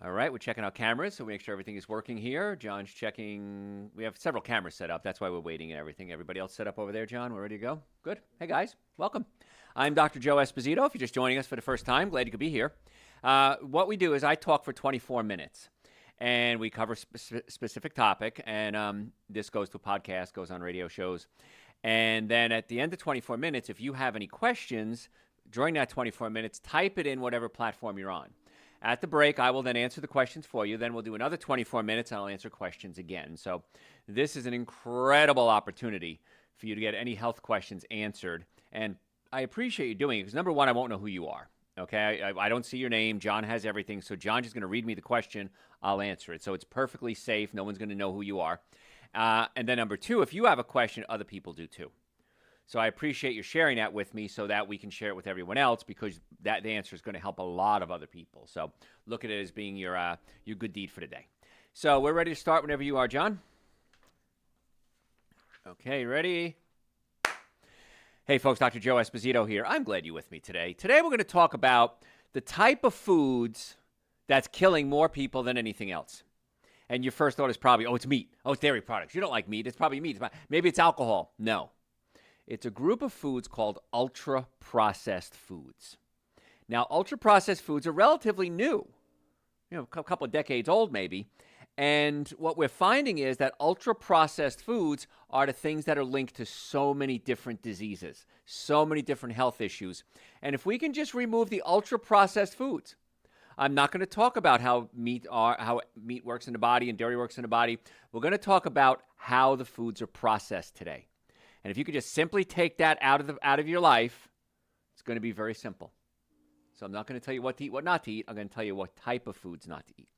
All right, we're checking out cameras, so we make sure everything is working here. John's checking. We have several cameras set up. That's why we're waiting and everything. Everybody else set up over there, John? We're ready to go? Good. Hey, guys. Welcome. I'm Dr. Joe Esposito. If you're just joining us for the first time, glad you could be here. What we do is I talk for 24 minutes, and we cover specific topic, and this goes to a podcast, goes on radio shows. And then at the end of 24 minutes, if you have any questions during that 24 minutes, type it in whatever platform you're on. At the break, I will then answer the questions for you. Then we'll do another 24 minutes, and I'll answer questions again. So this is an incredible opportunity for you to get any health questions answered. And I appreciate you doing it because, number one, I won't know who you are. Okay? I don't see your name. John has everything. So John's just going to read me the question. I'll answer it. So it's perfectly safe. No one's going to know who you are. And then number two, if you have a question, other people do too. So I appreciate you sharing that with me so that we can share it with everyone else because the answer is going to help a lot of other people. So look at it as being your good deed for the day. So we're ready to start whenever you are, John. Okay, ready? Hey, folks, Dr. Joe Esposito here. I'm glad you're with me today. Today we're going to talk about the type of foods that's killing more people than anything else. And your first thought is probably, oh, it's meat. Oh, it's dairy products. You don't like meat. It's probably meat. Maybe it's alcohol. No. It's a group of foods called ultra-processed foods. Now, ultra-processed foods are relatively new, a couple of decades old maybe. And what we're finding is that ultra-processed foods are the things that are linked to so many different diseases, so many different health issues. And if we can just remove the ultra-processed foods, I'm not going to talk about how meat works in the body and dairy works in the body. We're going to talk about how the foods are processed today. And if you could just simply take that out of your life, it's going to be very simple. So I'm not going to tell you what to eat, what not to eat. I'm going to tell you what type of foods not to eat.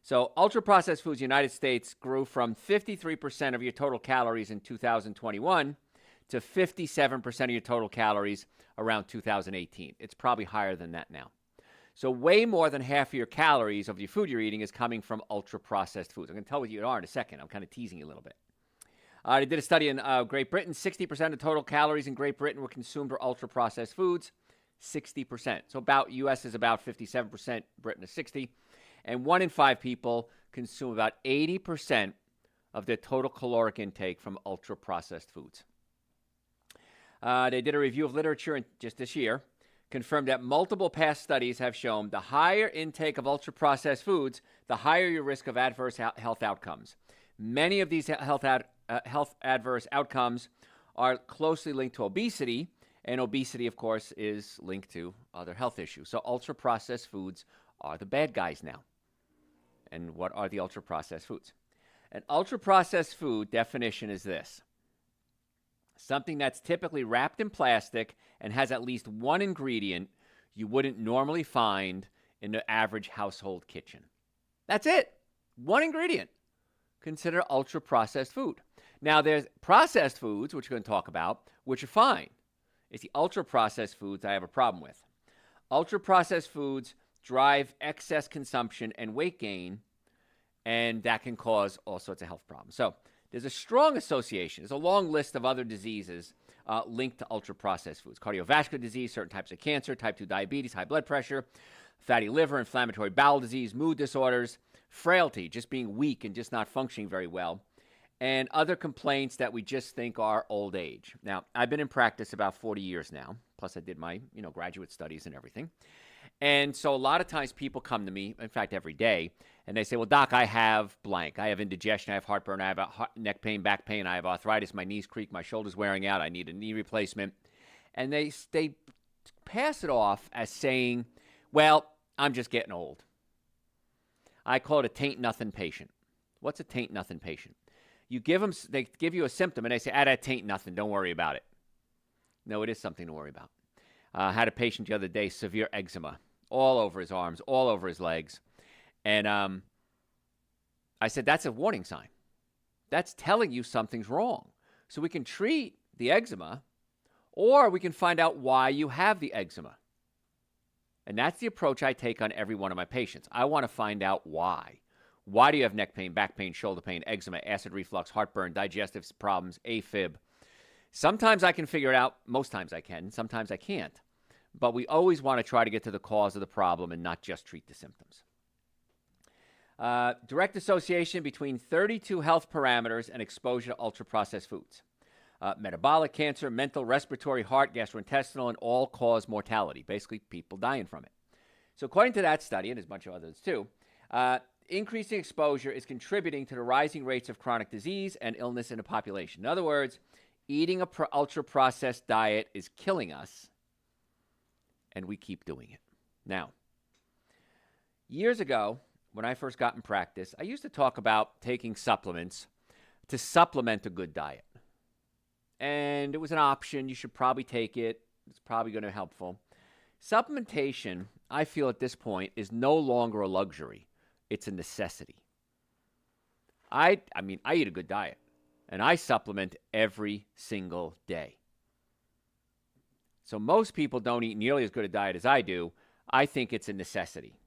So ultra-processed foods in the United States grew from 53% of your total calories in 2021 to 57% of your total calories around 2018. It's probably higher than that now. So way more than half of your calories of your food you're eating is coming from ultra-processed foods. I'm going to tell you what you are in a second. I'm kind of teasing you a little bit. They did a study in Great Britain. 60% of total calories in Great Britain were consumed for ultra-processed foods. 60%. So about U.S. is about 57%. Britain is 60%. And 1 in 5 people consume about 80% of their total caloric intake from ultra-processed foods. They did a review of literature just this year, confirmed that multiple past studies have shown the higher intake of ultra-processed foods, the higher your risk of adverse health outcomes. Many of these health adverse outcomes are closely linked to obesity, and obesity, of course, is linked to other health issues. So ultra-processed foods are the bad guys now. And what are the ultra-processed foods? An ultra-processed food definition is this: something that's typically wrapped in plastic and has at least one ingredient you wouldn't normally find in the average household kitchen. That's it. One ingredient. Consider ultra-processed food. Now, there's processed foods, which we're going to talk about, which are fine. It's the ultra-processed foods I have a problem with. Ultra-processed foods drive excess consumption and weight gain, and that can cause all sorts of health problems. So there's a strong association. There's a long list of other diseases linked to ultra-processed foods. Cardiovascular disease, certain types of cancer, type 2 diabetes, high blood pressure, fatty liver, inflammatory bowel disease, mood disorders, frailty, just being weak and just not functioning very well, and other complaints that we just think are old age. Now, I've been in practice about 40 years now, plus I did my graduate studies and everything. And so a lot of times people come to me, in fact, every day, and they say, well, Doc, I have blank. I have indigestion, I have heartburn, I have neck pain, back pain, I have arthritis, my knees creak, my shoulder's wearing out, I need a knee replacement. And they pass it off as saying, well, I'm just getting old. I call it a taint-nothing patient. What's a taint-nothing patient? They give you a symptom, and they say, that taint nothing, don't worry about it. No, it is something to worry about. I had a patient the other day, severe eczema, all over his arms, all over his legs. And I said, that's a warning sign. That's telling you something's wrong. So we can treat the eczema, or we can find out why you have the eczema. And that's the approach I take on every one of my patients. I want to find out why. Why do you have neck pain, back pain, shoulder pain, eczema, acid reflux, heartburn, digestive problems, AFib? Sometimes I can figure it out. Most times I can. Sometimes I can't. But we always want to try to get to the cause of the problem and not just treat the symptoms. Direct association between 32 health parameters and exposure to ultra-processed foods. Metabolic cancer, mental, respiratory, heart, gastrointestinal, and all-cause mortality. Basically, people dying from it. So according to that study, and there's a bunch of others too, increasing exposure is contributing to the rising rates of chronic disease and illness in the population. In other words, eating a ultra-processed diet is killing us, and we keep doing it. Now, years ago, when I first got in practice, I used to talk about taking supplements to supplement a good diet. And it was an option. You should probably take it. It's probably going to be helpful. Supplementation, I feel at this point, is no longer a luxury. It's a necessity. I eat a good diet, and I supplement every single day. So most people don't eat nearly as good a diet as I do. I think it's a necessity.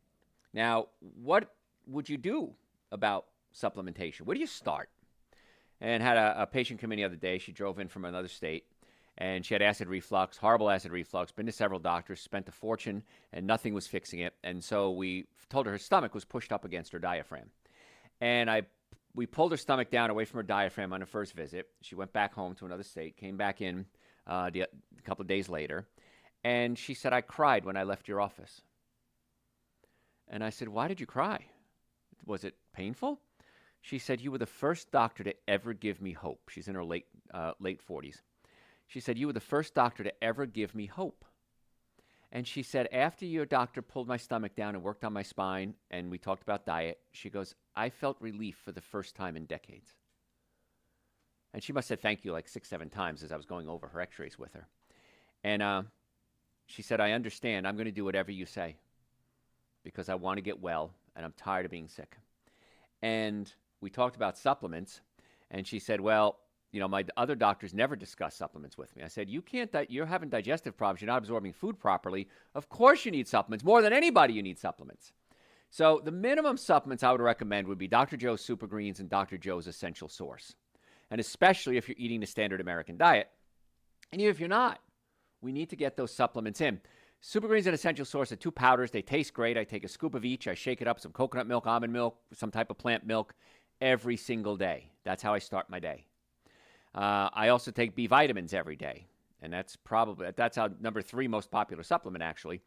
Now, what would you do about supplementation? Where do you start? And had a patient come in the other day. She drove in from another state, and she had acid reflux, horrible acid reflux, been to several doctors, spent a fortune, and nothing was fixing it. And so we told her stomach was pushed up against her diaphragm. And we pulled her stomach down away from her diaphragm on the first visit. She went back home to another state, came back in a couple of days later, and she said, I cried when I left your office. And I said, why did you cry? Was it painful? She said, you were the first doctor to ever give me hope. She's in her late 40s. She said, you were the first doctor to ever give me hope. And she said, after your doctor pulled my stomach down and worked on my spine, and we talked about diet, she goes, I felt relief for the first time in decades. And she must have said thank you like 6-7 times as I was going over her x-rays with her. And she said, I understand. I'm going to do whatever you say because I want to get well, and I'm tired of being sick. And we talked about supplements, and she said, well, you know, my other doctors never discuss supplements with me. I said, you're having digestive problems. You're not absorbing food properly. Of course you need supplements. More than anybody, you need supplements. So the minimum supplements I would recommend would be Dr. Joe's Super Greens and Dr. Joe's Essential Source. And especially if you're eating the standard American diet. And even if you're not, we need to get those supplements in. Super Greens and Essential Source are 2 powders. They taste great. I take a scoop of each. I shake it up, some coconut milk, almond milk, some type of plant milk every single day. That's how I start my day. I also take B vitamins every day. And that's our number 3 most popular supplement, actually,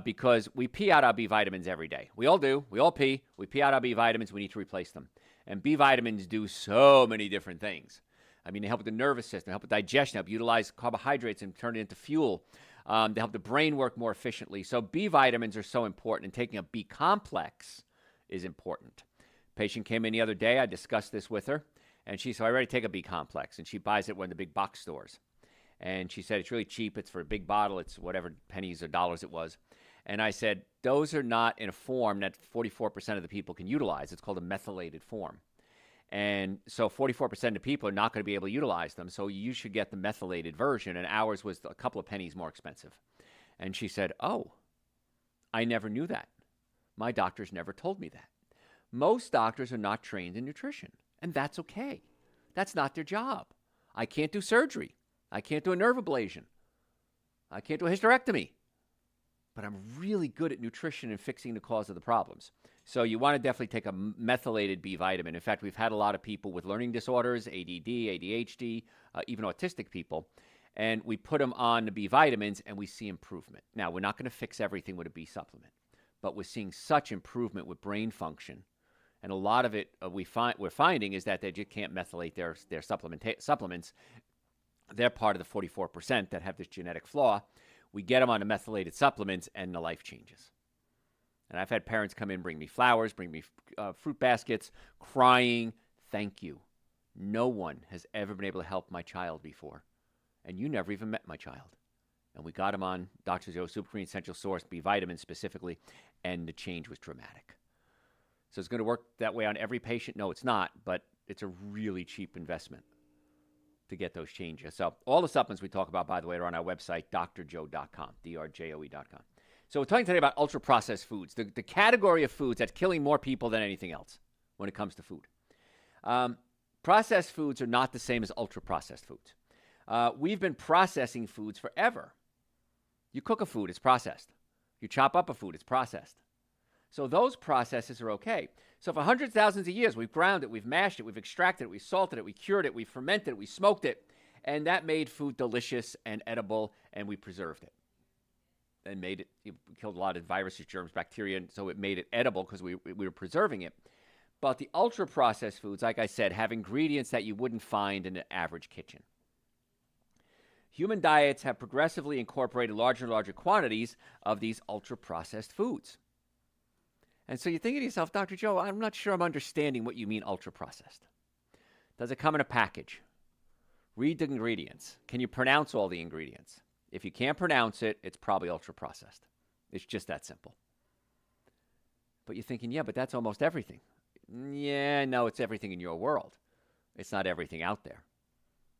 because we pee out our B vitamins every day. We all do. We all pee. We pee out our B vitamins. We need to replace them. And B vitamins do so many different things. I mean, they help with the nervous system, help with digestion, help utilize carbohydrates and turn it into fuel. They help the brain work more efficiently. So B vitamins are so important, and taking a B complex is important. Patient came in the other day. I discussed this with her, and she said, I already take a B complex, and she buys it at one of the big box stores. And she said, it's really cheap. It's for a big bottle. It's whatever pennies or dollars it was. And I said, those are not in a form that 44% of the people can utilize. It's called a methylated form. And so 44% of people are not going to be able to utilize them. So you should get the methylated version. And ours was a couple of pennies more expensive. And she said, oh, I never knew that. My doctors never told me that. Most doctors are not trained in nutrition, and that's okay. That's not their job. I can't do surgery. I can't do a nerve ablation. I can't do a hysterectomy. But I'm really good at nutrition and fixing the cause of the problems. So you want to definitely take a methylated B vitamin. In fact, we've had a lot of people with learning disorders, ADD, ADHD, even autistic people, and we put them on the B vitamins, and we see improvement. Now, we're not going to fix everything with a B supplement, but we're seeing such improvement with brain function. And a lot of it we're finding is that they just can't methylate their supplements. They're part of the 44% that have this genetic flaw. We get them on the methylated supplements, and the life changes. And I've had parents come in, bring me flowers, bring me fruit baskets, crying, thank you. No one has ever been able to help my child before. And you never even met my child. And we got him on Dr. Joe's Super Green Essential Source, B vitamins specifically, and the change was dramatic. So it's going to work that way on every patient? No, it's not, but it's a really cheap investment to get those changes. So all the supplements we talk about, by the way, are on our website, drjoe.com, drjoe.com. So we're talking today about ultra-processed foods, the category of foods that's killing more people than anything else when it comes to food. Processed foods are not the same as ultra-processed foods. We've been processing foods forever. You cook a food, it's processed. You chop up a food, it's processed. So those processes are okay. So for hundreds of thousands of years, we've ground it, we've mashed it, we've extracted it, we've salted it, we cured it, we fermented it, we smoked it, and that made food delicious and edible, and we preserved it. And made it killed a lot of viruses, germs, bacteria, and so it made it edible because we were preserving it. But the ultra-processed foods, like I said, have ingredients that you wouldn't find in an average kitchen. Human diets have progressively incorporated larger and larger quantities of these ultra-processed foods. And so you're thinking to yourself, Dr. Joe, I'm not sure I'm understanding what you mean ultra-processed. Does it come in a package? Read the ingredients. Can you pronounce all the ingredients? If you can't pronounce it, it's probably ultra-processed. It's just that simple. But you're thinking, yeah, but that's almost everything. Yeah, no, it's everything in your world. It's not everything out there.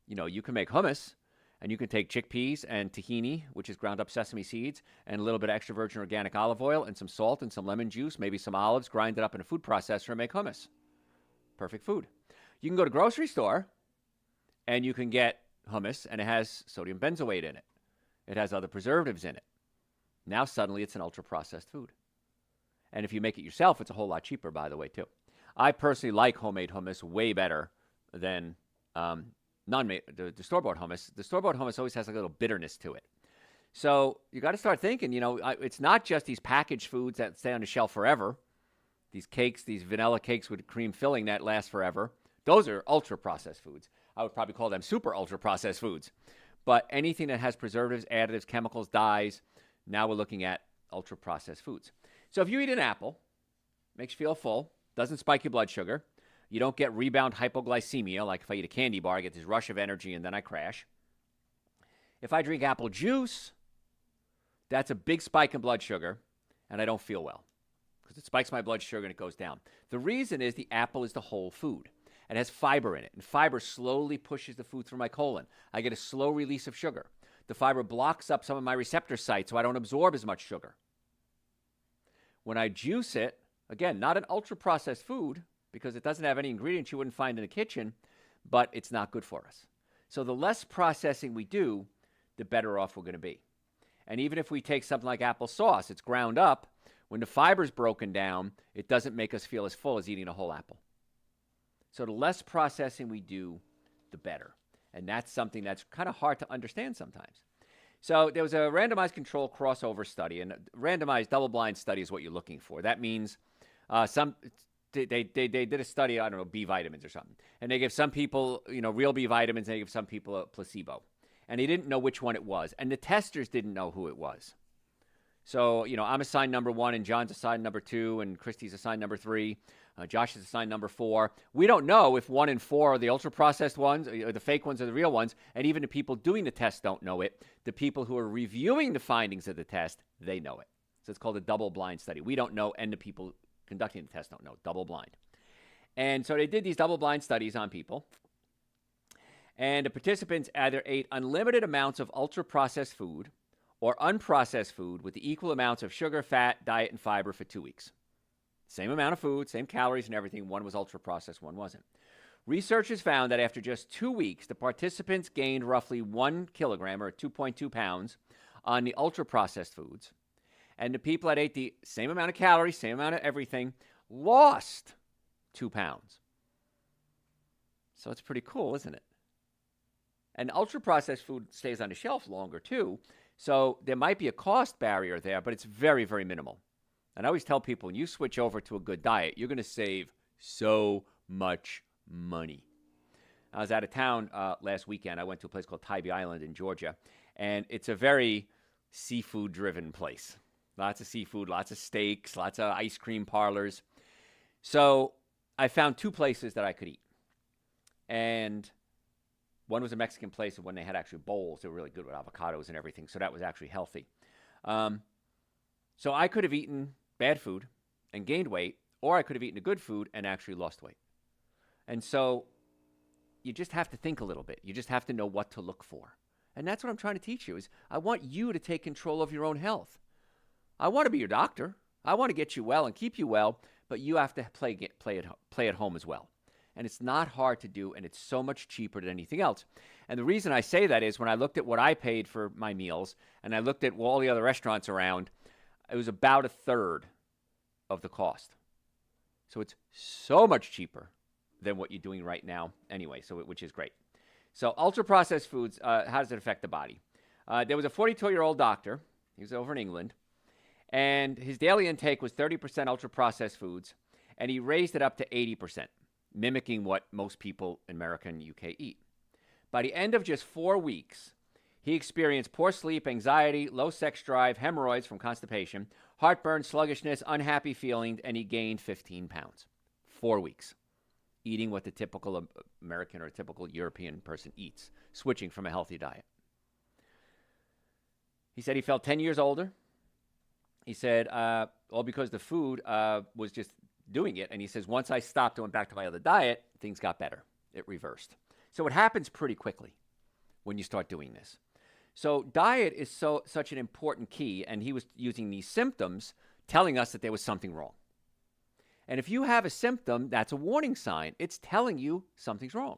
You know, you can make hummus, and you can take chickpeas and tahini, which is ground up sesame seeds, and a little bit of extra virgin organic olive oil, and some salt and some lemon juice, maybe some olives, grind it up in a food processor and make hummus. Perfect food. You can go to the grocery store, and you can get hummus, and it has sodium benzoate in it. It has other preservatives in it. Now suddenly it's an ultra-processed food. And if you make it yourself, it's a whole lot cheaper, by the way, too. I personally like homemade hummus way better than the store-bought hummus. The store-bought hummus always has a little bitterness to it. So you got to start thinking, it's not just these packaged foods that stay on the shelf forever. These cakes, these vanilla cakes with cream filling that last forever. Those are ultra-processed foods. I would probably call them super ultra-processed foods. But anything that has preservatives, additives, chemicals, dyes, now we're looking at ultra-processed foods. So if you eat an apple, makes you feel full, doesn't spike your blood sugar, you don't get rebound hypoglycemia, like if I eat a candy bar, I get this rush of energy and then I crash. If I drink apple juice, that's a big spike in blood sugar, and I don't feel well because it spikes my blood sugar and it goes down. The reason is the apple is the whole food. It has fiber in it, and fiber slowly pushes the food through my colon. I get a slow release of sugar. The fiber blocks up some of my receptor sites so I don't absorb as much sugar. When I juice it, again, not an ultra-processed food because it doesn't have any ingredients you wouldn't find in the kitchen, but it's not good for us. So the less processing we do, the better off we're going to be. And even if we take something like applesauce, it's ground up. When the fiber's broken down, it doesn't make us feel as full as eating a whole apple. So the less processing we do, the better. And that's something that's kind of hard to understand sometimes. So there was a randomized control crossover study, and randomized double-blind study is what you're looking for. That means they did a study, I don't know, B vitamins or something. And they give some people, real B vitamins, and they give some people a placebo. And they didn't know which one it was. And the testers didn't know who it was. So, I'm assigned number 1, and John's assigned number 2, and Christy's assigned number 3. Josh is assigned number 4. We don't know if 1 and 4 are the ultra-processed ones, or the fake ones, or the real ones. And even the people doing the test don't know it. The people who are reviewing the findings of the test, they know it. So it's called a double-blind study. We don't know, and the people conducting the test don't know. Double-blind. And so they did these double-blind studies on people. And the participants either ate unlimited amounts of ultra-processed food or unprocessed food with the equal amounts of sugar, fat, diet, and fiber for 2 weeks. Same amount of food, same calories and everything. One was ultra-processed, one wasn't. Researchers found that after just 2 weeks, the participants gained roughly 1 kilogram, or 2.2 pounds, on the ultra-processed foods. And the people that ate the same amount of calories, same amount of everything, lost 2 pounds. So it's pretty cool, isn't it? And ultra-processed food stays on the shelf longer, too. So there might be a cost barrier there, but it's very, very minimal. And I always tell people, when you switch over to a good diet, you're going to save so much money. I was out of town last weekend. I went to a place called Tybee Island in Georgia, and it's a very seafood-driven place. Lots of seafood, lots of steaks, lots of ice cream parlors. So I found 2 places that I could eat. And one was a Mexican place, and when they had actually bowls, they were really good with avocados and everything, so that was actually healthy. So I could have eaten bad food and gained weight, or I could have eaten a good food and actually lost weight. And so you just have to think a little bit. You just have to know what to look for. And that's what I'm trying to teach you, is I want you to take control of your own health. I want to be your doctor. I want to get you well and keep you well, but you have to play at home as well. And it's not hard to do, and it's so much cheaper than anything else. And the reason I say that is when I looked at what I paid for my meals, and I looked at all the other restaurants around, it was about a third of the cost. So it's so much cheaper than what you're doing right now anyway, which is great. So ultra-processed foods, how does it affect the body? There was a 42-year-old doctor. He was over in England. And his daily intake was 30% ultra-processed foods. And he raised it up to 80%, mimicking what most people in America and UK eat. By the end of just 4 weeks, he experienced poor sleep, anxiety, low sex drive, hemorrhoids from constipation, heartburn, sluggishness, unhappy feeling, and he gained 15 pounds. 4 weeks. Eating what the typical American or typical European person eats, switching from a healthy diet. He said he felt 10 years older. He said, all because the food was just doing it. And he says, once I stopped and went back to my other diet, things got better. It reversed. So it happens pretty quickly when you start doing this. So diet is such an important key, and he was using these symptoms telling us that there was something wrong. And if you have a symptom, that's a warning sign. It's telling you something's wrong.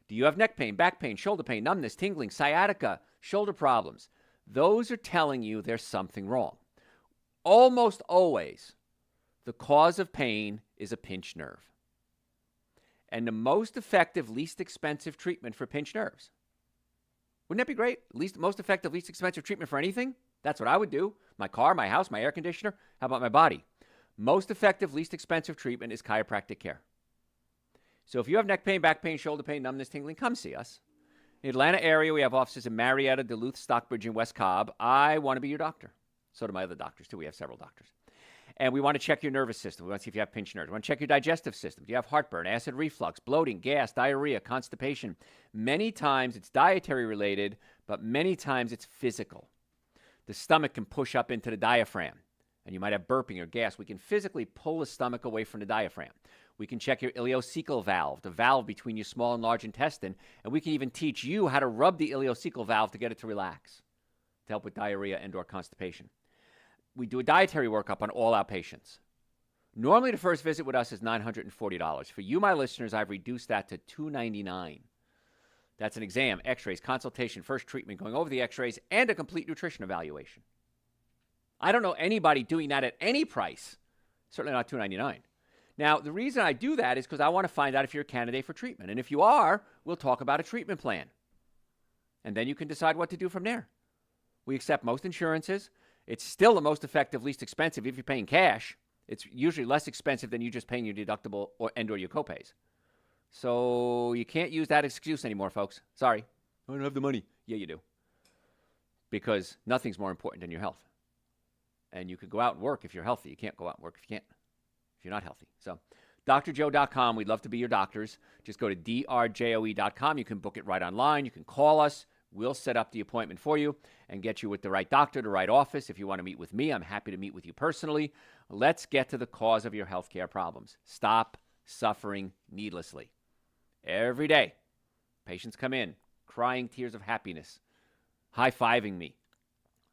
Do you have neck pain, back pain, shoulder pain, numbness, tingling, sciatica, shoulder problems? Those are telling you there's something wrong. Almost always, the cause of pain is a pinched nerve. And the most effective, least expensive treatment for pinched nerves. Wouldn't that be great? Most effective, least expensive treatment for anything? That's what I would do. My car, my house, my air conditioner. How about my body? Most effective, least expensive treatment is chiropractic care. So if you have neck pain, back pain, shoulder pain, numbness, tingling, come see us. In the Atlanta area, we have offices in Marietta, Duluth, Stockbridge, and West Cobb. I want to be your doctor. So do my other doctors, too. We have several doctors. And we want to check your nervous system. We want to see if you have pinched nerves. We want to check your digestive system. Do you have heartburn, acid reflux, bloating, gas, diarrhea, constipation? Many times it's dietary related, but many times it's physical. The stomach can push up into the diaphragm, and you might have burping or gas. We can physically pull the stomach away from the diaphragm. We can check your ileocecal valve, the valve between your small and large intestine, and we can even teach you how to rub the ileocecal valve to get it to relax, to help with diarrhea and or constipation. We do a dietary workup on all our patients. Normally, the first visit with us is $940. For you, my listeners, I've reduced that to $299. That's an exam, x-rays, consultation, first treatment, going over the x-rays, and a complete nutrition evaluation. I don't know anybody doing that at any price, certainly not $299. Now, the reason I do that is because I want to find out if you're a candidate for treatment. And if you are, we'll talk about a treatment plan. And then you can decide what to do from there. We accept most insurances. It's still the most effective, least expensive. If you're paying cash, it's usually less expensive than you just paying your deductible or your copays. So you can't use that excuse anymore, folks. Sorry. I don't have the money. Yeah, you do. Because nothing's more important than your health. And you can go out and work if you're healthy. You can't go out and work if you're not healthy. So drjoe.com. We'd love to be your doctors. Just go to drjoe.com. You can book it right online. You can call us. We'll set up the appointment for you and get you with the right doctor, the right office. If you want to meet with me, I'm happy to meet with you personally. Let's get to the cause of your healthcare problems. Stop suffering needlessly. Every day, patients come in crying tears of happiness, high-fiving me.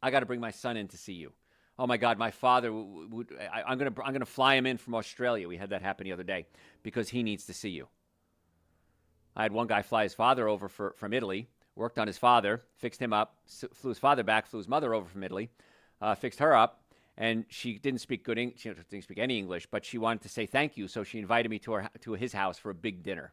I got to bring my son in to see you. Oh my God, my father, I'm gonna fly him in from Australia. We had that happen the other day because he needs to see you. I had one guy fly his father over from Italy. Worked on his father, fixed him up, flew his father back, flew his mother over from Italy, fixed her up, and she didn't speak she didn't speak any English, but she wanted to say thank you, so she invited me to his house for a big dinner.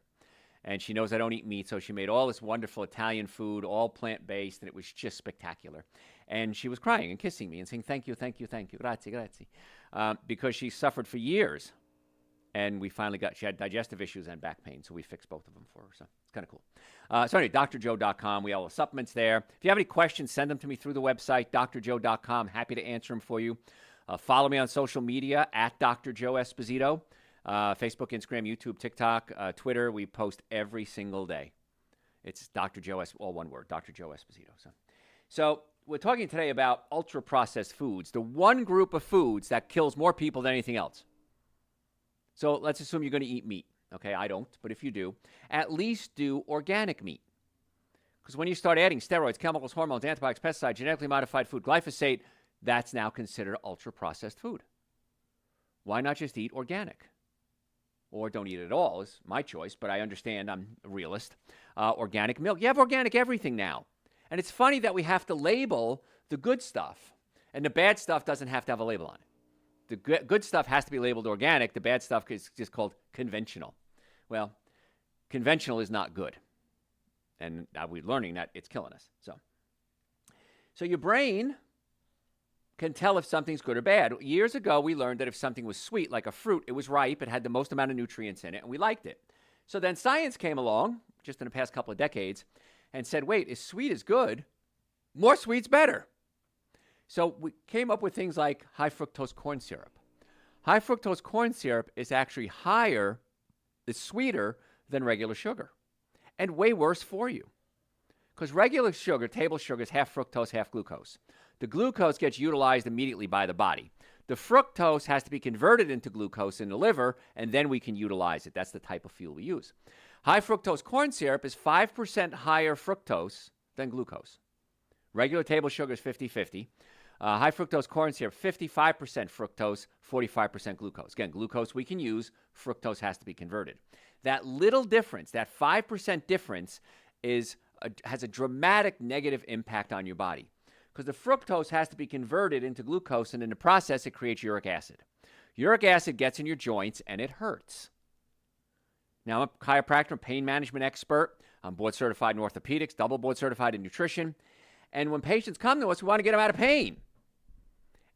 And she knows I don't eat meat, so she made all this wonderful Italian food, all plant-based, and it was just spectacular. And she was crying and kissing me and saying thank you, thank you, thank you, grazie, grazie, because she suffered for years. And we finally she had digestive issues and back pain, so we fixed both of them for her. So it's kind of cool. So anyway, drjoe.com. We have all the supplements there. If you have any questions, send them to me through the website, drjoe.com. Happy to answer them for you. Follow me on social media at Dr. Joe Esposito. Facebook, Instagram, YouTube, TikTok, Twitter. We post every single day. It's Dr. Joe, all one word, Dr. Joe Esposito. So we're talking today about ultra-processed foods, the one group of foods that kills more people than anything else. So let's assume you're going to eat meat. Okay, I don't, but if you do, at least do organic meat. Because when you start adding steroids, chemicals, hormones, antibiotics, pesticides, genetically modified food, glyphosate, that's now considered ultra-processed food. Why not just eat organic? Or don't eat it at all is my choice, but I understand I'm a realist. Organic milk. You have organic everything now. And it's funny that we have to label the good stuff, and the bad stuff doesn't have to have a label on it. the good stuff has to be labeled organic. The bad stuff is just called conventional. Well, conventional is not good. And now we're learning that it's killing us. So your brain can tell if something's good or bad. Years ago, we learned that if something was sweet, like a fruit, it was ripe, it had the most amount of nutrients in it, and we liked it. So then science came along, just in the past couple of decades, and said, wait, if sweet is good, more sweet's better. So we came up with things like high fructose corn syrup. High fructose corn syrup is actually higher, it's sweeter than regular sugar, and way worse for you. Because regular sugar, table sugar, is half fructose, half glucose. The glucose gets utilized immediately by the body. The fructose has to be converted into glucose in the liver, and then we can utilize it. That's the type of fuel we use. High fructose corn syrup is 5% higher fructose than glucose. Regular table sugar is 50-50. High fructose corn syrup, 55% fructose, 45% glucose. Again, glucose we can use, fructose has to be converted. That little difference, that 5% difference, has a dramatic negative impact on your body. Because the fructose has to be converted into glucose, and in the process, it creates uric acid. Uric acid gets in your joints, and it hurts. Now, I'm a chiropractor, pain management expert. I'm board certified in orthopedics, double board certified in nutrition. And when patients come to us, we want to get them out of pain.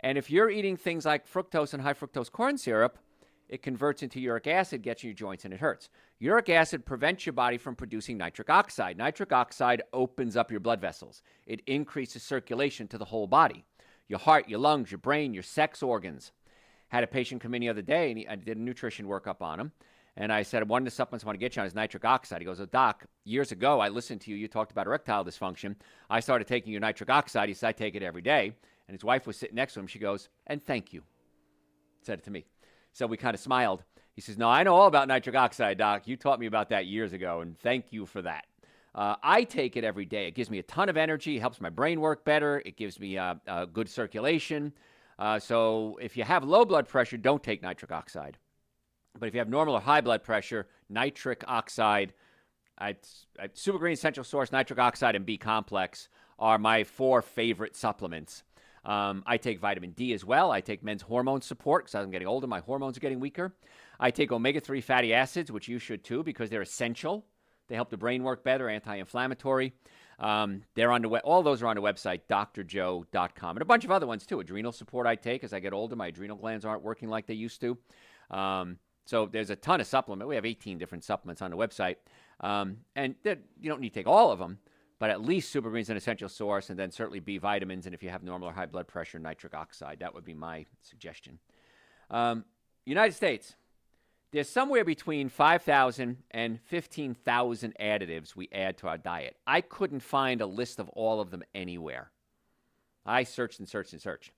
And if you're eating things like fructose and high fructose corn syrup, it converts into uric acid, gets in your joints, and it hurts. Uric acid prevents your body from producing nitric oxide. Nitric oxide opens up your blood vessels. It increases circulation to the whole body. Your heart, your lungs, your brain, your sex organs. Had a patient come in the other day, and I did a nutrition workup on him. And I said, one of the supplements I want to get you on is nitric oxide. He goes, oh, Doc, years ago, I listened to you. You talked about erectile dysfunction. I started taking your nitric oxide. He said, I take it every day. And his wife was sitting next to him. She goes, and thank you. Said it to me. So we kind of smiled. He says, no, I know all about nitric oxide, Doc. You taught me about that years ago, and thank you for that. I take it every day. It gives me a ton of energy. It helps my brain work better. It gives me good circulation. So if you have low blood pressure, don't take nitric oxide. But if you have normal or high blood pressure, nitric oxide, Super Green Essential Source, nitric oxide, and B complex are my 4 favorite supplements. I take vitamin D as well. I take men's hormone support because as I'm getting older, my hormones are getting weaker. I take omega-3 fatty acids, which you should too, because they're essential. They help the brain work better, anti-inflammatory. They're on the all those are on the website, drjoe.com. And a bunch of other ones too. Adrenal support I take as I get older. My adrenal glands aren't working like they used to. So there's a ton of supplements. We have 18 different supplements on the website. And you don't need to take all of them, but at least Super Green's an essential source, and then certainly B vitamins. And if you have normal or high blood pressure, nitric oxide. That would be my suggestion. United States, there's somewhere between 5,000 and 15,000 additives we add to our diet. I couldn't find a list of all of them anywhere. I searched and searched and searched.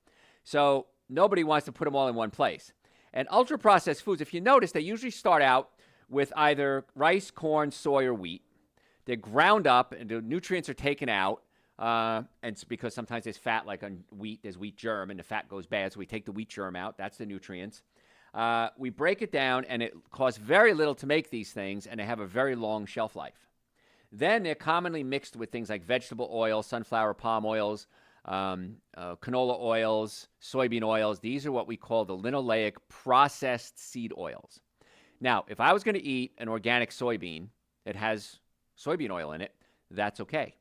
So nobody wants to put them all in one place. And ultra-processed foods, if you notice, they usually start out with either rice, corn, soy, or wheat. They're ground up, and the nutrients are taken out. And it's because sometimes there's fat, like on wheat, there's wheat germ, and the fat goes bad, so we take the wheat germ out. That's the nutrients. We break it down, and it costs very little to make these things, and they have a very long shelf life. Then they're commonly mixed with things like vegetable oil, sunflower, palm oils, canola oils, soybean oils. These are what we call the linoleic processed seed oils. Now, if I was going to eat an organic soybean that has soybean oil in it, that's okay.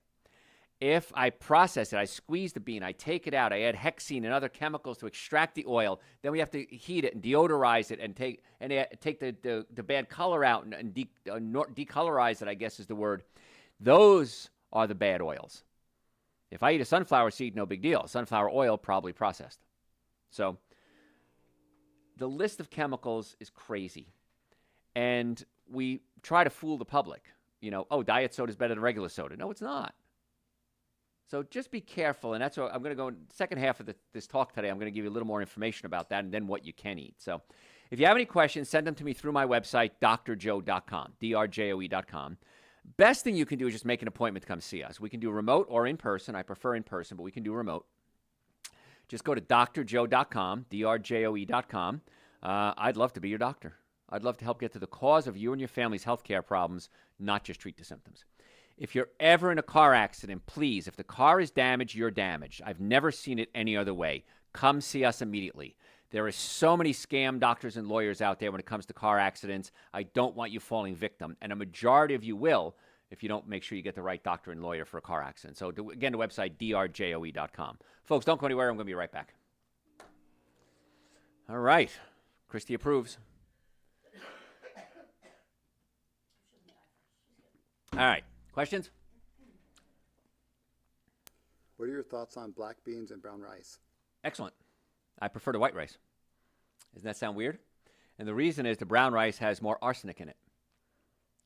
If I process it, I squeeze the bean, I take it out, I add hexene and other chemicals to extract the oil, then we have to heat it and deodorize it and take the bad color out and decolorize it, I guess is the word. Those are the bad oils. If I eat a sunflower seed, no big deal. Sunflower oil, probably processed. So the list of chemicals is crazy. And we try to fool the public. Diet soda is better than regular soda. No, it's not. So just be careful. And that's what I'm going to go in the second half of this talk today. I'm going to give you a little more information about that and then what you can eat. So if you have any questions, send them to me through my website, drjoe.com, drjoe.com. Best thing you can do is just make an appointment to come see us. We can do remote or in person. I prefer in person, but we can do remote. Just go to drjoe.com, drjoe.com. I'd love to be your doctor. I'd love to help get to the cause of you and your family's healthcare problems, not just treat the symptoms. If you're ever in a car accident, please, if the car is damaged, you're damaged. I've never seen it any other way. Come see us immediately. There are so many scam doctors and lawyers out there when it comes to car accidents. I don't want you falling victim, and a majority of you will if you don't make sure you get the right doctor and lawyer for a car accident. So again, the website, drjoe.com. Folks, don't go anywhere. I'm going to be right back. All right. Christy approves. All right. Questions? What are your thoughts on black beans and brown rice? Excellent. I prefer the white rice. Doesn't that sound weird? And the reason is the brown rice has more arsenic in it.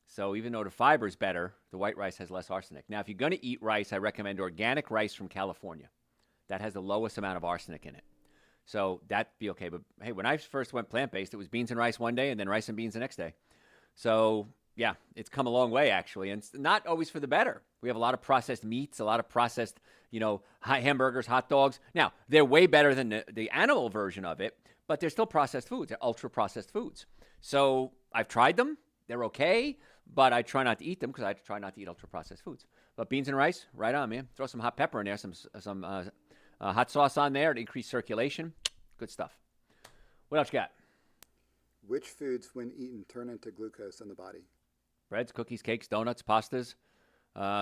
So even though the fiber is better, the white rice has less arsenic. Now, if you're going to eat rice, I recommend organic rice from California. That has the lowest amount of arsenic in it. So that'd be okay. But hey, when I first went plant-based, it was beans and rice one day and then rice and beans the next day. So yeah, it's come a long way, actually. And it's not always for the better. We have a lot of processed meats, a lot of processed, hamburgers, hot dogs. Now, they're way better than the animal version of it, but they're still processed foods. They're ultra-processed foods. So I've tried them. They're okay, but I try not to eat them because I try not to eat ultra-processed foods. But beans and rice, right on, man. Throw some hot pepper in there, some hot sauce on there to increase circulation. Good stuff. What else you got? Which foods, when eaten, turn into glucose in the body? Breads, cookies, cakes, donuts, pastas,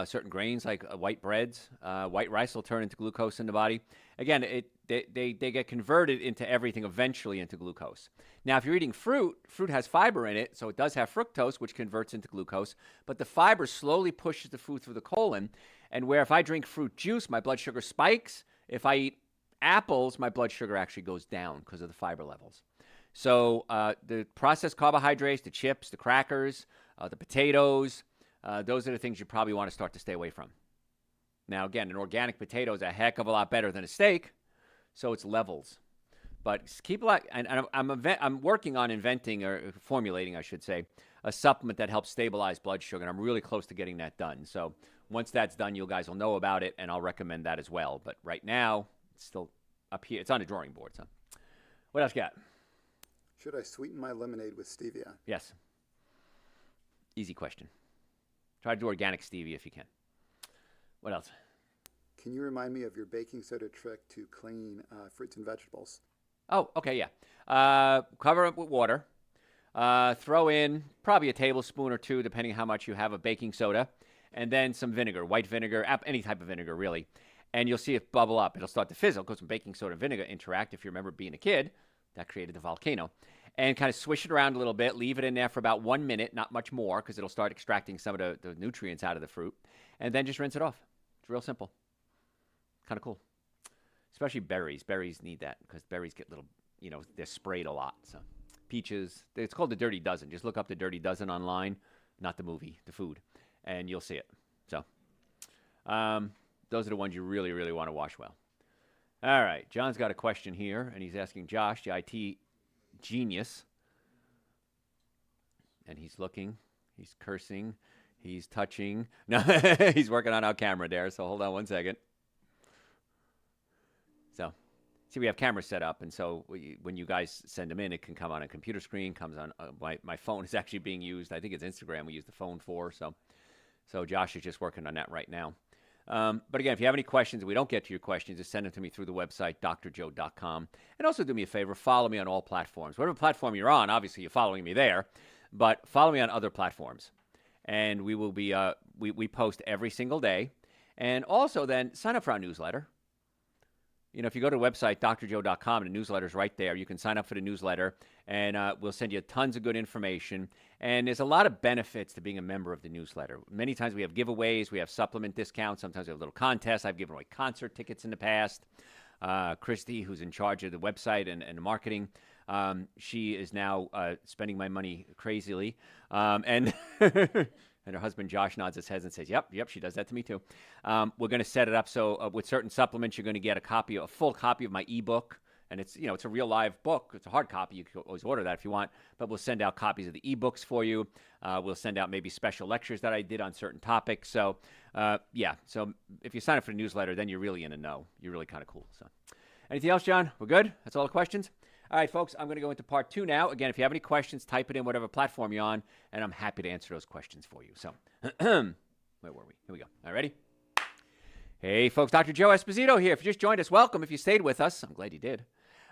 certain grains like white breads. White rice will turn into glucose in the body. Again, they get converted into everything eventually into glucose. Now, if you're eating fruit has fiber in it, so it does have fructose, which converts into glucose. But the fiber slowly pushes the food through the colon. And where if I drink fruit juice, my blood sugar spikes. If I eat apples, my blood sugar actually goes down because of the fiber levels. So the processed carbohydrates, the chips, the crackers, the potatoes, those are the things you probably want to start to stay away from. Now, again, an organic potato is a heck of a lot better than a steak, so it's levels. But keep a lot, and I'm working on inventing or formulating, I should say, a supplement that helps stabilize blood sugar, and I'm really close to getting that done. So once that's done, you guys will know about it, and I'll recommend that as well. But right now, it's still up here. It's on the drawing board. So what else you got? Should I sweeten my lemonade with stevia? Yes. Easy question. Try to do organic stevia if you can. What else? Can you remind me of your baking soda trick to clean fruits and vegetables? Oh, okay, yeah. Cover it with water. Throw in probably a tablespoon or two, depending how much you have of baking soda, and then some vinegar, white vinegar, any type of vinegar, really. And you'll see it bubble up. It'll start to fizzle because when baking soda and vinegar interact, if you remember being a kid, that created the volcano. And kind of swish it around a little bit. Leave it in there for about 1 minute, not much more, because it'll start extracting some of the nutrients out of the fruit. And then just rinse it off. It's real simple. Kind of cool. Especially berries. Berries need that because berries get little, they're sprayed a lot. So peaches, it's called the Dirty Dozen. Just look up the Dirty Dozen online, not the movie, the food, and you'll see it. So those are the ones you really, really want to wash well. All right. John's got a question here, and he's asking Josh, the IT genius. And he's looking, he's cursing, he's touching. No, he's working on our camera there, so hold on 1 second. So, see, we have cameras set up, and so when you guys send them in, it can come on a computer screen, comes on, my phone is actually being used. I think it's Instagram we use the phone for, so Josh is just working on that right now. But again, if you have any questions, we don't get to your questions, just send them to me through the website, drjoe.com. And also do me a favor, follow me on all platforms. Whatever platform you're on, obviously you're following me there, but follow me on other platforms. And we will be, we post every single day. And also then sign up for our newsletter. If you go to the website, drjoe.com, the newsletter's right there. You can sign up for the newsletter, and we'll send you tons of good information. And there's a lot of benefits to being a member of the newsletter. Many times we have giveaways. We have supplement discounts. Sometimes we have little contests. I've given away concert tickets in the past. Christy, who's in charge of the website and the marketing, she is now spending my money crazily. And and her husband, Josh, nods his head and says, yep, she does that to me too. We're going to set it up so with certain supplements, you're going to get a full copy of my ebook. And it's, it's a real live book. It's a hard copy. You can always order that if you want. But we'll send out copies of the ebooks for you. We'll send out maybe special lectures that I did on certain topics. So, yeah. So if you sign up for the newsletter, then you're really in the know. You're really kind of cool. So anything else, John? We're good? That's all the questions? All right, folks, I'm going to go into part 2 now. Again, if you have any questions, type it in whatever platform you're on, and I'm happy to answer those questions for you. So, where were we? Here we go. All right, ready? Hey, folks, Dr. Joe Esposito here. If you just joined us, welcome. If you stayed with us, I'm glad you did.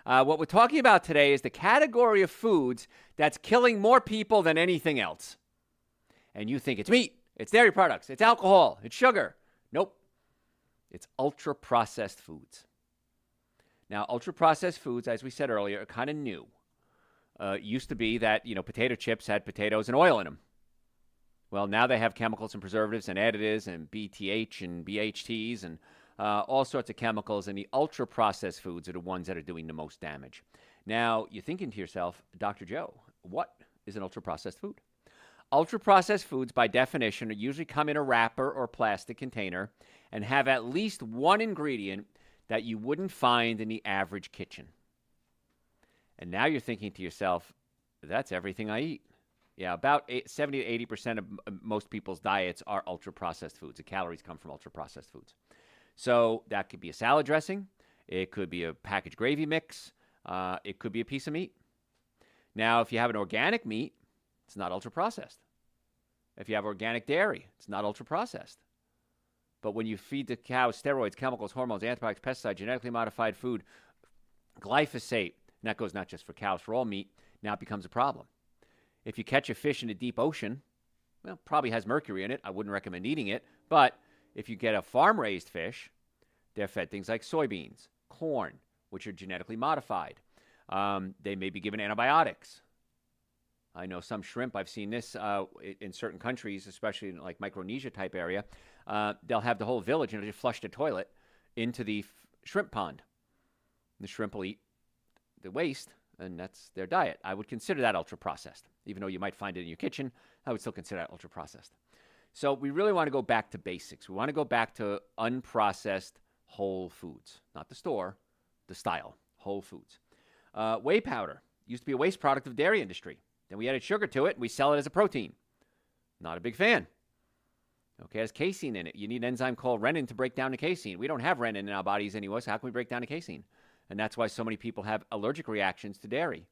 What we're talking about today is the category of foods that's killing more people than anything else. And you think it's meat, it's dairy products, it's alcohol, it's sugar. Nope. It's ultra-processed foods. Now, ultra-processed foods, as we said earlier, are kind of new. It used to be that, potato chips had potatoes and oil in them. Well, now they have chemicals and preservatives and additives and BTH and BHTs and all sorts of chemicals, and the ultra-processed foods are the ones that are doing the most damage. Now, you're thinking to yourself, Dr. Joe, what is an ultra-processed food? Ultra-processed foods, by definition, usually come in a wrapper or plastic container and have at least one ingredient that you wouldn't find in the average kitchen. And now you're thinking to yourself, that's everything I eat. Yeah, about 70 to 80% of most people's diets are ultra-processed foods. The calories come from ultra-processed foods. So that could be a salad dressing. It could be a packaged gravy mix. It could be a piece of meat. Now, if you have an organic meat, it's not ultra-processed. If you have organic dairy, it's not ultra-processed. But when you feed the cow steroids, chemicals, hormones, antibiotics, pesticides, genetically modified food, glyphosate, and that goes not just for cows, for all meat, now it becomes a problem. If you catch a fish in the deep ocean, well, it probably has mercury in it. I wouldn't recommend eating it. But if you get a farm-raised fish, they're fed things like soybeans, corn, which are genetically modified. They may be given antibiotics. I know some shrimp, I've seen this in certain countries, especially in like Micronesia type area, they'll have the whole village and just flush the toilet into the shrimp pond. The shrimp will eat the waste, and that's their diet. I would consider that ultra-processed. Even though you might find it in your kitchen, I would still consider that ultra-processed. So we really want to go back to basics. We want to go back to unprocessed whole foods. Not the store, the style, whole foods. Whey powder used to be a waste product of the dairy industry. Then we added sugar to it, and we sell it as a protein. Not a big fan. Okay, it has casein in it. You need an enzyme called renin to break down the casein. We don't have renin in our bodies anyway, so how can we break down the casein? And that's why so many people have allergic reactions to dairy.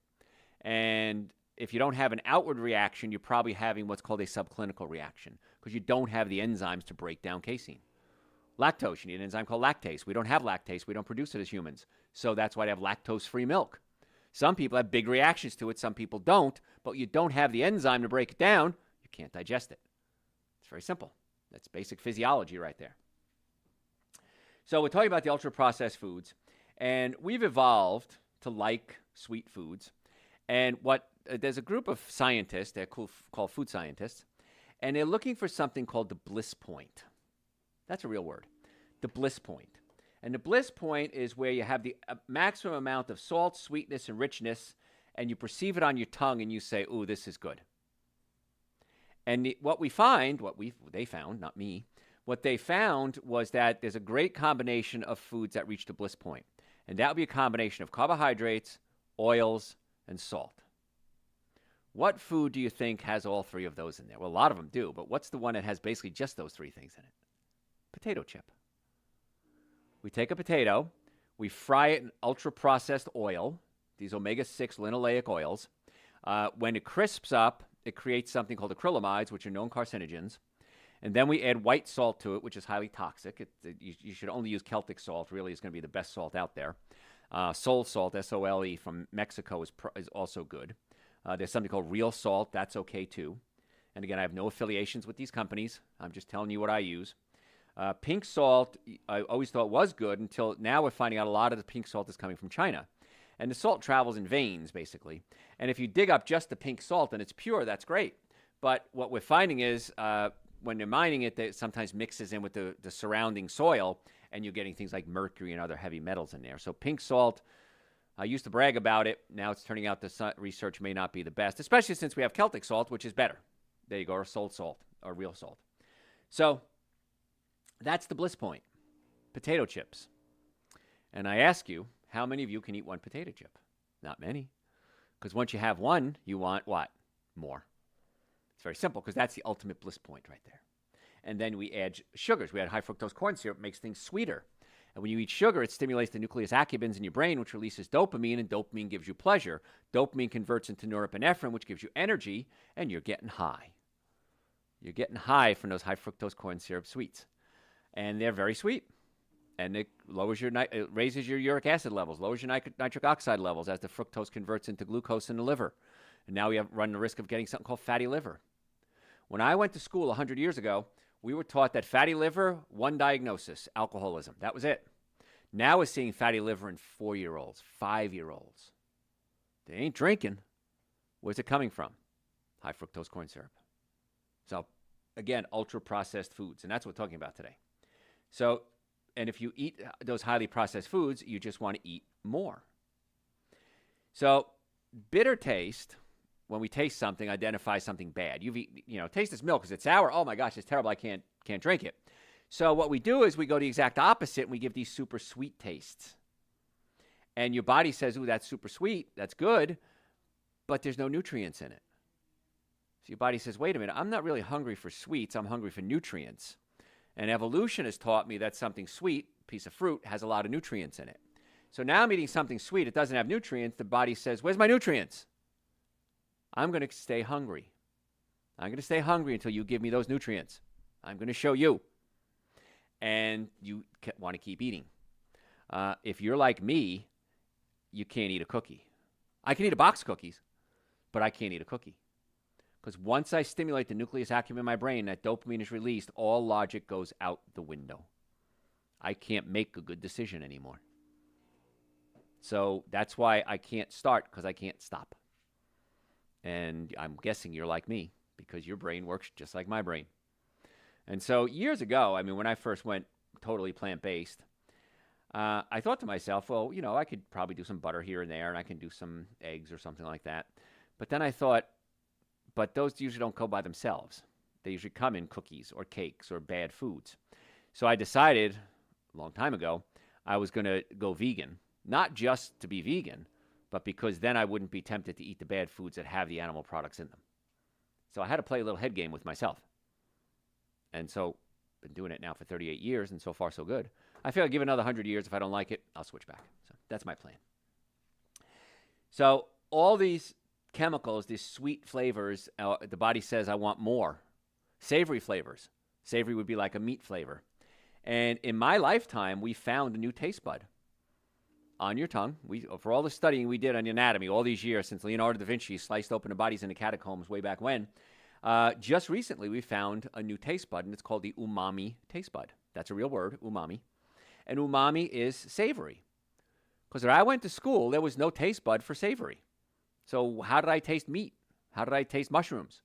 And if you don't have an outward reaction, you're probably having what's called a subclinical reaction because you don't have the enzymes to break down casein. Lactose, you need an enzyme called lactase. We don't have lactase. We don't produce it as humans. So that's why they have lactose-free milk. Some people have big reactions to it. Some people don't. But you don't have the enzyme to break it down. You can't digest it. It's very simple. That's basic physiology right there. So we're talking about the ultra-processed foods. And we've evolved to like sweet foods. And there's a group of scientists, they're called food scientists, and they're looking for something called the bliss point. That's a real word, the bliss point. And the bliss point is where you have the maximum amount of salt, sweetness, and richness, and you perceive it on your tongue, and you say, ooh, this is good. And they found, not me, what they found was that there's a great combination of foods that reach the bliss point. And that would be a combination of carbohydrates, oils, and salt. What food do you think has all three of those in there? Well, a lot of them do, but what's the one that has basically just those three things in it? Potato chip. We take a potato, we fry it in ultra-processed oil, these omega-6 linoleic oils. When it crisps up, it creates something called acrylamides, which are known carcinogens. And then we add white salt to it, which is highly toxic. You should only use Celtic salt, really. It's going to be the best salt out there. Sol salt, S-O-L-E, from Mexico is also good. There's something called real salt. That's okay, too. And again, I have no affiliations with these companies. I'm just telling you what I use. Pink salt, I always thought was good until now we're finding out a lot of the pink salt is coming from China. And the salt travels in veins, basically. And if you dig up just the pink salt and it's pure, that's great. But what we're finding is when they're mining it, it sometimes mixes in with the surrounding soil, and you're getting things like mercury and other heavy metals in there. So pink salt, I used to brag about it. Now it's turning out the research may not be the best, especially since we have Celtic salt, which is better. There you go, or salt, or real salt. So that's the bliss point, potato chips. And I ask you, how many of you can eat one potato chip? Not many. Because once you have one, you want what? More. It's very simple because that's the ultimate bliss point right there. And then we add sugars. We add high fructose corn syrup, makes things sweeter. And when you eat sugar, it stimulates the nucleus accumbens in your brain, which releases dopamine, and dopamine gives you pleasure. Dopamine converts into norepinephrine, which gives you energy, and you're getting high. You're getting high from those high fructose corn syrup sweets. And they're very sweet. And it lowers it raises your uric acid levels, lowers your nitric oxide levels as the fructose converts into glucose in the liver. And now we run the risk of getting something called fatty liver. When I went to school 100 years ago, we were taught that fatty liver, one diagnosis, alcoholism. That was it. Now we're seeing fatty liver in 4-year-olds, 5-year-olds. They ain't drinking. Where's it coming from? High fructose corn syrup. So, again, ultra-processed foods, and that's what we're talking about today. So, and if you eat those highly processed foods, you just want to eat more. So, bitter taste, when we taste something, identifies something bad. Taste this milk. Is it sour? Oh my gosh, it's terrible. I can't drink it. So what we do is we go the exact opposite, and we give these super sweet tastes. And your body says, ooh, that's super sweet. That's good, but there's no nutrients in it. So your body says, wait a minute, I'm not really hungry for sweets. I'm hungry for nutrients. And evolution has taught me that something sweet, piece of fruit, has a lot of nutrients in it. So now I'm eating something sweet. It doesn't have nutrients. The body says, where's my nutrients? I'm going to stay hungry. I'm going to stay hungry until you give me those nutrients. I'm going to show you. And you want to keep eating. If you're like me, you can't eat a cookie. I can eat a box of cookies, but I can't eat a cookie. Because once I stimulate the nucleus accumbens in my brain, that dopamine is released, all logic goes out the window. I can't make a good decision anymore. So that's why I can't start, because I can't stop. And I'm guessing you're like me, because your brain works just like my brain. And so years ago, when I first went totally plant-based, I thought to myself, well, I could probably do some butter here and there, and I can do some eggs or something like that. But then I thought, but those usually don't go by themselves. They usually come in cookies or cakes or bad foods. So I decided a long time ago I was going to go vegan, not just to be vegan, but because then I wouldn't be tempted to eat the bad foods that have the animal products in them. So I had to play a little head game with myself. And so I've been doing it now for 38 years, and so far so good. I feel I'll give it another 100 years. If I don't like it, I'll switch back. So that's my plan. So all these chemicals, these sweet flavors, the body says, I want more. Savory flavors. Savory would be like a meat flavor. And in my lifetime, we found a new taste bud on your tongue. For all the studying we did on anatomy all these years since Leonardo da Vinci sliced open the bodies in the catacombs way back when, just recently we found a new taste bud, and it's called the umami taste bud. That's a real word, umami. And umami is savory. Because when I went to school, there was no taste bud for savory. So how did I taste meat? How did I taste mushrooms?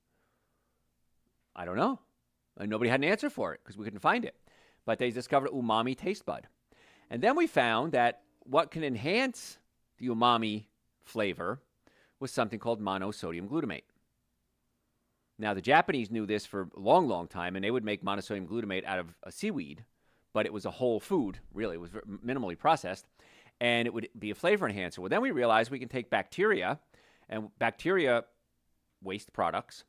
I don't know. And nobody had an answer for it because we couldn't find it. But they discovered umami taste bud. And then we found that what can enhance the umami flavor was something called monosodium glutamate. Now, the Japanese knew this for a long, long time, and they would make monosodium glutamate out of a seaweed, but it was a whole food, really. It was minimally processed, and it would be a flavor enhancer. Well, then we realized we can take bacteria, and bacteria waste products.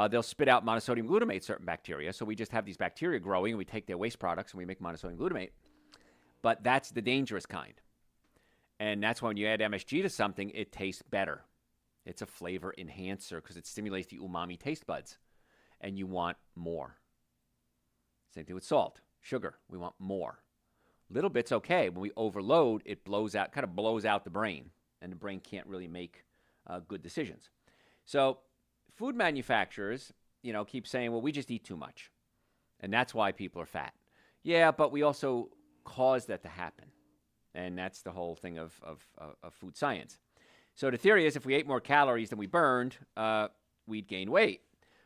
They'll spit out monosodium glutamate, certain bacteria, so we just have these bacteria growing, and we take their waste products, and we make monosodium glutamate. But that's the dangerous kind. And that's why when you add MSG to something, it tastes better. It's a flavor enhancer because it stimulates the umami taste buds. And you want more. Same thing with salt, sugar. We want more. Little bit's okay. When we overload, it kind of blows out the brain. And the brain can't really make good decisions. So food manufacturers, keep saying, well, we just eat too much. And that's why people are fat. Yeah, but we also cause that to happen. And that's the whole thing of food science. So the theory is if we ate more calories than we burned, we'd gain weight.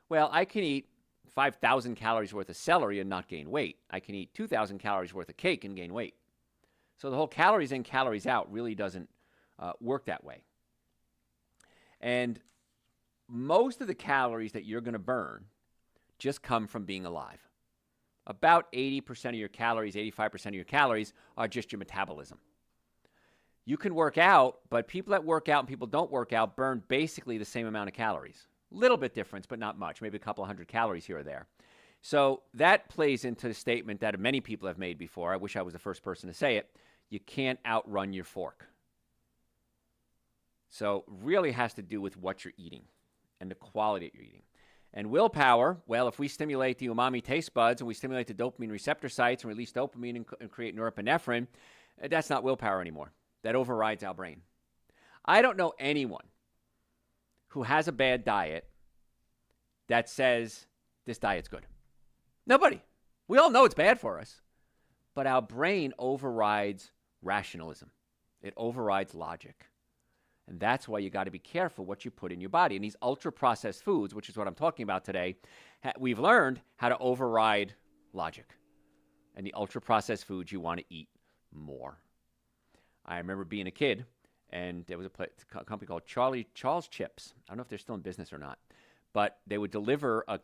Well, I can eat 5,000 calories worth of celery and not gain weight. I can eat 2,000 calories worth of cake and gain weight. So the whole calories in, calories out really doesn't work that way. And most of the calories that you're going to burn just come from being alive. About 80% of your calories, 85% of your calories are just your metabolism. You can work out, but people that work out and people don't work out burn basically the same amount of calories. Little bit difference, but not much, maybe a couple hundred calories here or there. So that plays into the statement that many people have made before. I wish I was the first person to say it. You can't outrun your fork. So really has to do with what you're eating and the quality that you're eating. And willpower, well, if we stimulate the umami taste buds and we stimulate the dopamine receptor sites and release dopamine and create norepinephrine, that's not willpower anymore. That overrides our brain. I don't know anyone who has a bad diet that says this diet's good. Nobody. We all know it's bad for us. But our brain overrides rationalism. It overrides logic. And that's why you got to be careful what you put in your body. And these ultra-processed foods, which is what I'm talking about today, we've learned how to override logic. And the ultra-processed foods, you want to eat more. I remember being a kid, and there was a company called Charles Chips. I don't know if they're still in business or not. But they would deliver a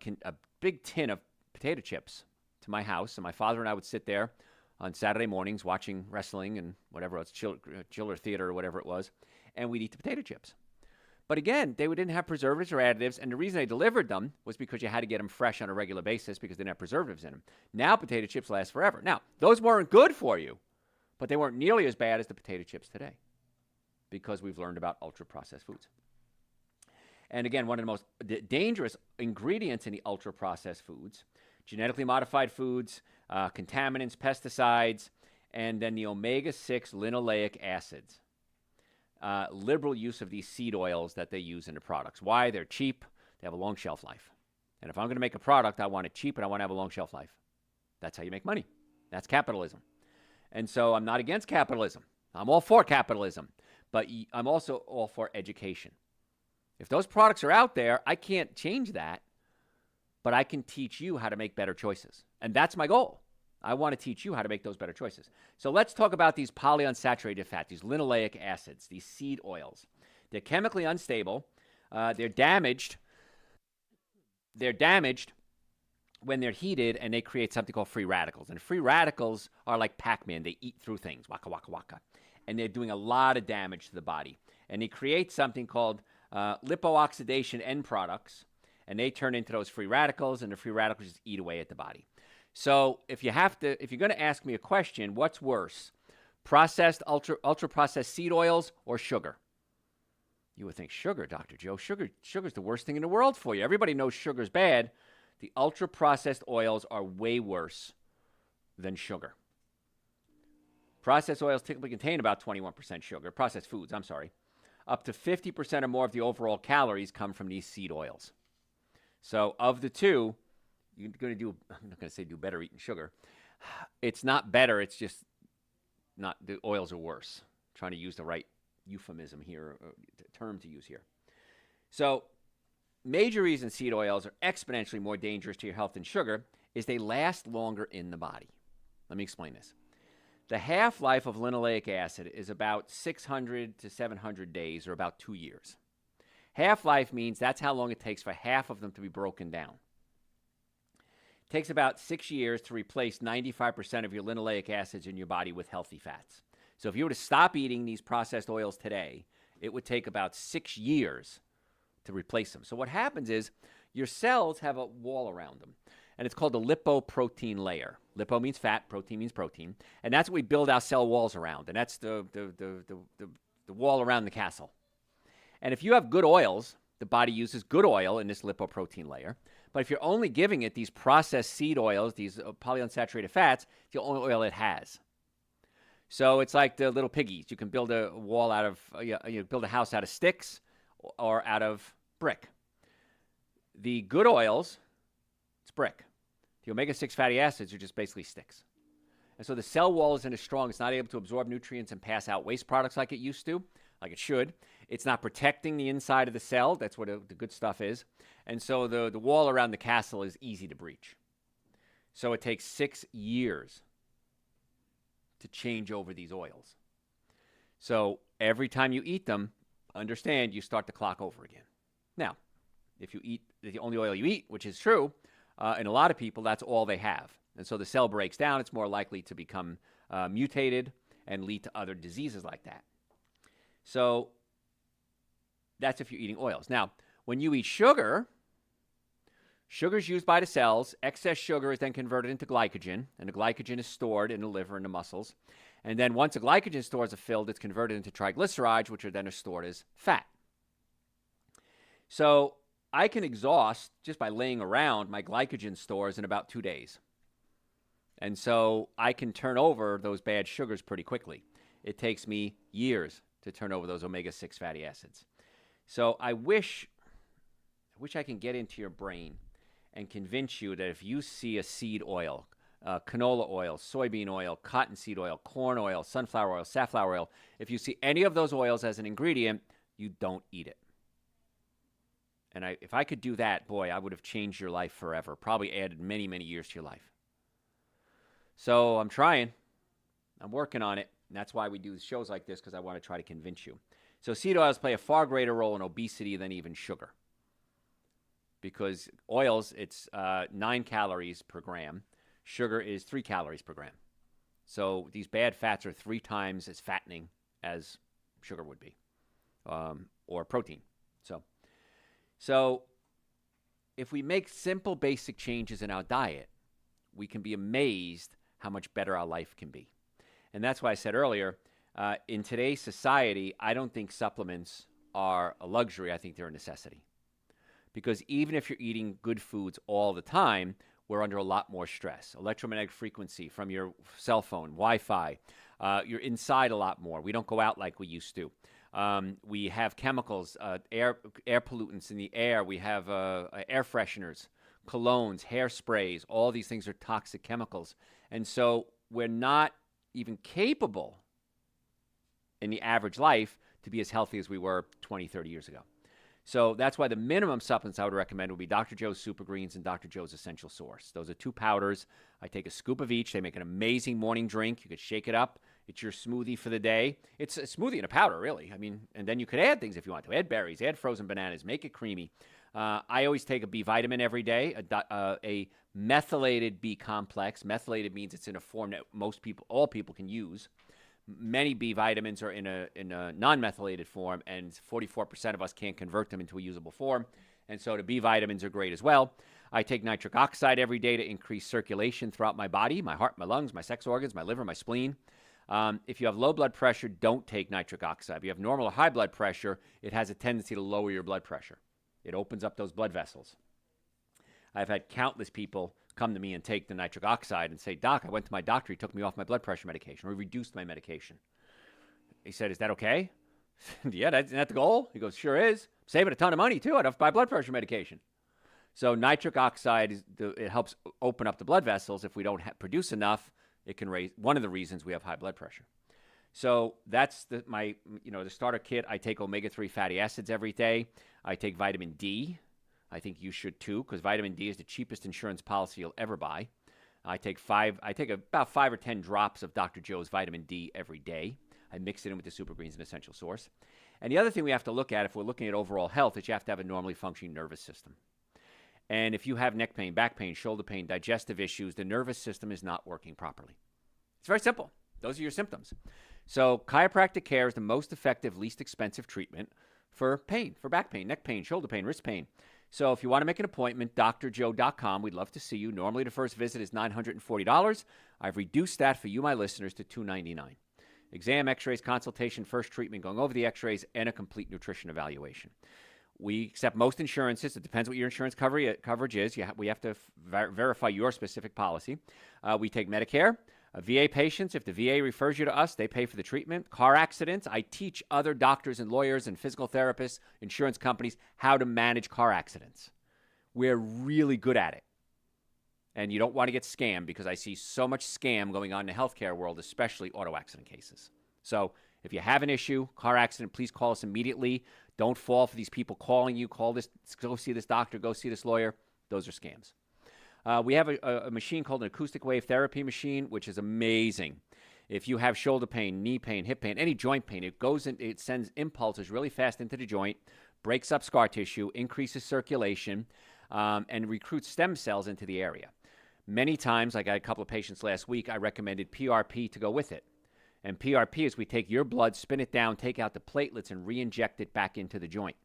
big tin of potato chips to my house, and my father and I would sit there on Saturday mornings watching wrestling and whatever else, Chiller Theater or whatever it was, and we'd eat the potato chips. But again, they didn't have preservatives or additives, and the reason they delivered them was because you had to get them fresh on a regular basis because they didn't have preservatives in them. Now potato chips last forever. Now, those weren't good for you, but they weren't nearly as bad as the potato chips today because we've learned about ultra-processed foods. And again, one of the most dangerous ingredients in the ultra-processed foods, genetically modified foods, contaminants, pesticides, and then the omega-6 linoleic acids. Liberal use of these seed oils that they use in the products. Why? They're cheap. They have a long shelf life. And if I'm going to make a product, I want it cheap and I want to have a long shelf life. That's how you make money. That's capitalism. And so I'm not against capitalism. I'm all for capitalism. But I'm also all for education. If those products are out there, I can't change that. But I can teach you how to make better choices. And that's my goal. I want to teach you how to make those better choices. So let's talk about these polyunsaturated fat, these linoleic acids, these seed oils. They're chemically unstable. They're damaged. They're damaged when they're heated, and they create something called free radicals. And free radicals are like Pac-Man. They eat through things, waka, waka, waka. And they're doing a lot of damage to the body. And they create something called lipooxidation end products, and they turn into those free radicals, and the free radicals just eat away at the body. So if you're going to ask me a question, what's worse, processed, ultra-processed seed oils or sugar? You would think sugar, Dr. Joe. Sugar's the worst thing in the world for you. Everybody knows sugar's bad. The ultra-processed oils are way worse than sugar. Processed oils typically contain about 21% sugar. Processed foods, I'm sorry. Up to 50% or more of the overall calories come from these seed oils. So of the two, you're going to do, I'm not going to say do better eating sugar. It's not better. It's just not, the oils are worse. I'm trying to use the right euphemism here, term to use here. So major reason seed oils are exponentially more dangerous to your health than sugar is they last longer in the body. Let me explain this. The half-life of linoleic acid is about 600 to 700 days, or about 2 years. Half-life means that's how long it takes for half of them to be broken down. It takes about 6 years to replace 95% of your linoleic acids in your body with healthy fats. So if you were to stop eating these processed oils today, it would take about 6 years to replace them. So what happens is your cells have a wall around them, and it's called the lipoprotein layer. Lipo means fat, protein means protein, and that's what we build our cell walls around, and that's the wall around the castle. And if you have good oils, the body uses good oil in this lipoprotein layer. But if you're only giving it these processed seed oils, these polyunsaturated fats, it's the only oil it has. So it's like the little piggies. You can build a wall out of, you build a house out of sticks or out of brick. The good oils, it's brick. The omega-6 fatty acids are just basically sticks. And so the cell wall isn't as strong. It's not able to absorb nutrients and pass out waste products like it used to, like it should. It's not protecting the inside of the cell. That's what the good stuff is. And so the wall around the castle is easy to breach. So it takes 6 years to change over these oils. So every time you eat them, understand you start the clock over again. Now, if you eat the only oil you eat, which is true, in a lot of people, that's all they have. And so the cell breaks down. It's more likely to become mutated and lead to other diseases like that. So that's if you're eating oils. Now, when you eat sugar, sugar is used by the cells. Excess sugar is then converted into glycogen, and the glycogen is stored in the liver and the muscles. And then once the glycogen stores are filled, it's converted into triglycerides, which are then stored as fat. So I can exhaust just by laying around my glycogen stores in about 2 days. And so I can turn over those bad sugars pretty quickly. It takes me years to turn over those omega-6 fatty acids. So I wish I can get into your brain and convince you that if you see a seed oil, canola oil, soybean oil, cottonseed oil, corn oil, sunflower oil, safflower oil, if you see any of those oils as an ingredient, you don't eat it. And if I could do that, boy, I would have changed your life forever, probably added many, many years to your life. So I'm trying. I'm working on it. And that's why we do shows like this, because I want to try to convince you. So seed oils play a far greater role in obesity than even sugar. Because oils, it's 9 calories per gram. Sugar is 3 calories per gram. So these bad fats are 3 times as fattening as sugar would be, or protein. So if we make simple, basic changes in our diet, we can be amazed how much better our life can be. And that's why I said earlier, in today's society, I don't think supplements are a luxury. I think they're a necessity. Because even if you're eating good foods all the time, we're under a lot more stress. Electromagnetic frequency from your cell phone, Wi-Fi. You're inside a lot more. We don't go out like we used to. We have chemicals, air pollutants in the air. We have air fresheners, colognes, hairsprays. All these things are toxic chemicals. And so we're not even capable in the average life to be as healthy as we were 20, 30 years ago. So that's why the minimum supplements I would recommend would be Dr. Joe's Super Greens and Dr. Joe's Essential Source. Those are 2 powders. I take a scoop of each. They make an amazing morning drink. You could shake it up. It's your smoothie for the day. It's a smoothie in a powder, really. I mean, and then you could add things if you want to. Add berries, add frozen bananas, make it creamy. I always take a B vitamin every day, a methylated B complex. Methylated means it's in a form that all people can use. Many B vitamins are in a non-methylated form, and 44% of us can't convert them into a usable form. And so the B vitamins are great as well. I take nitric oxide every day to increase circulation throughout my body, my heart, my lungs, my sex organs, my liver, my spleen. If you have low blood pressure, don't take nitric oxide. If you have normal or high blood pressure, it has a tendency to lower your blood pressure. It opens up those blood vessels. I've had countless people come to me and take the nitric oxide and say, Doc, I went to my doctor. He took me off my blood pressure medication, or he reduced my medication. He said, is that okay? Yeah, isn't that the goal? He goes, sure is. Saving a ton of money, too. I'd have to buy blood pressure medication. So nitric oxide, it helps open up the blood vessels. If we don't produce enough, it can raise one of the reasons we have high blood pressure. So that's the starter kit. I take omega-3 fatty acids every day. I take vitamin D. I think you should too, because vitamin D is the cheapest insurance policy you'll ever buy. I take about 5 or 10 drops of Dr. Joe's vitamin D every day. I mix it in with the Super Greens and Essential Source. And the other thing we have to look at if we're looking at overall health is you have to have a normally functioning nervous system. And if you have neck pain, back pain, shoulder pain, digestive issues, the nervous system is not working properly. It's very simple. Those are your symptoms. So chiropractic care is the most effective, least expensive treatment for pain, for back pain, neck pain, shoulder pain, wrist pain. So if you want to make an appointment, drjoe.com. We'd love to see you. Normally the first visit is $940. I've reduced that for you, my listeners, to $299. Exam, x-rays, consultation, first treatment, going over the x-rays, and a complete nutrition evaluation. We accept most insurances. It depends what your insurance coverage is. We have to verify your specific policy. We take Medicare. VA patients, if the VA refers you to us, they pay for the treatment. Car accidents, I teach other doctors and lawyers and physical therapists, insurance companies, how to manage car accidents. We're really good at it. And you don't want to get scammed because I see so much scam going on in the healthcare world, especially auto accident cases. So if you have an issue, car accident, please call us immediately. Don't fall for these people calling you. Go see this doctor, go see this lawyer. Those are scams. We have a machine called an acoustic wave therapy machine, which is amazing. If you have shoulder pain, knee pain, hip pain, any joint pain, it sends impulses really fast into the joint, breaks up scar tissue, increases circulation, and recruits stem cells into the area. Many times, like I had a couple of patients last week, I recommended PRP to go with it. And PRP is we take your blood, spin it down, take out the platelets, and re-inject it back into the joint.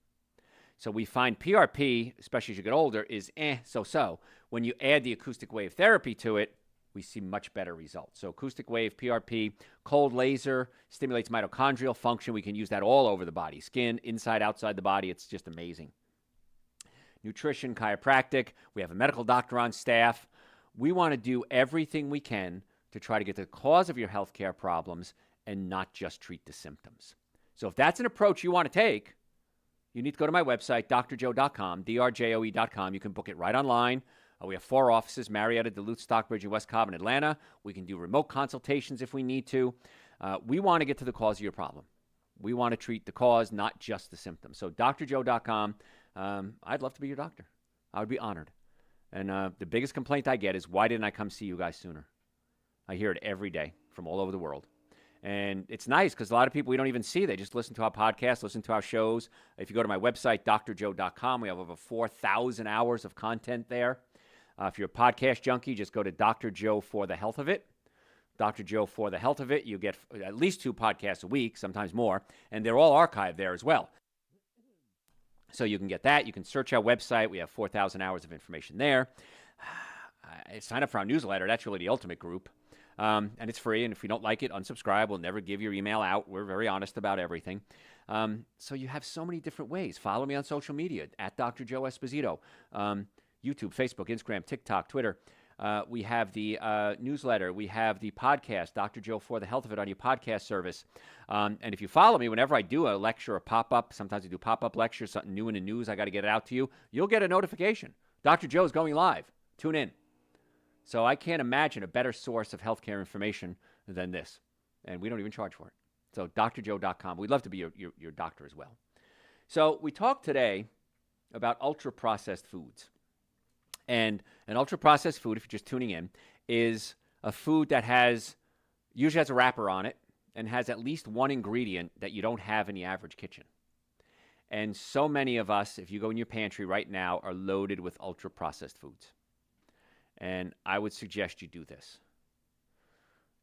So we find PRP, especially as you get older, is so-so. When you add the acoustic wave therapy to it, we see much better results. So acoustic wave, PRP, cold laser, stimulates mitochondrial function. We can use that all over the body, skin, inside, outside the body. It's just amazing. nutrition, chiropractic. We have a medical doctor on staff. We want to do everything we can to try to get to the cause of your healthcare problems and not just treat the symptoms. So if that's an approach you want to take, you need to go to my website, drjoe.com, drjoe.com. You can book it right online. We have 4 offices, Marietta, Duluth, Stockbridge, and West Cobb, and Atlanta. We can do remote consultations if we need to. We want to get to the cause of your problem. We want to treat the cause, not just the symptoms. So drjoe.com, I'd love to be your doctor. I would be honored. And the biggest complaint I get is, why didn't I come see you guys sooner? I hear it every day from all over the world. And it's nice because a lot of people we don't even see. They just listen to our podcast, listen to our shows. If you go to my website, drjoe.com, we have over 4,000 hours of content there. If you're a podcast junkie, just go to Dr. Joe for the health of it. Dr. Joe for the health of it. You get at least 2 podcasts a week, sometimes more, and they're all archived there as well. So you can get that. You can search our website. We have 4,000 hours of information there. Sign up for our newsletter. That's really the ultimate group. And it's free, and if you don't like it, unsubscribe. We'll never give your email out. We're very honest about everything. So you have so many different ways. Follow me on social media, at Dr. Joe Esposito. YouTube, Facebook, Instagram, TikTok, Twitter. We have the newsletter. We have the podcast, Dr. Joe for the health of it, on your podcast service. And if you follow me, whenever I do a lecture or pop-up, sometimes I do pop-up lectures, something new in the news, I got to get it out to you, you'll get a notification. Dr. Joe is going live. Tune in. So I can't imagine a better source of healthcare information than this. And we don't even charge for it. So drjoe.com. We'd love to be your doctor as well. So we talked today about ultra-processed foods. And an ultra-processed food, if you're just tuning in, is a food that usually has a wrapper on it and has at least one ingredient that you don't have in the average kitchen. And so many of us, if you go in your pantry right now, are loaded with ultra-processed foods. And I would suggest you do this.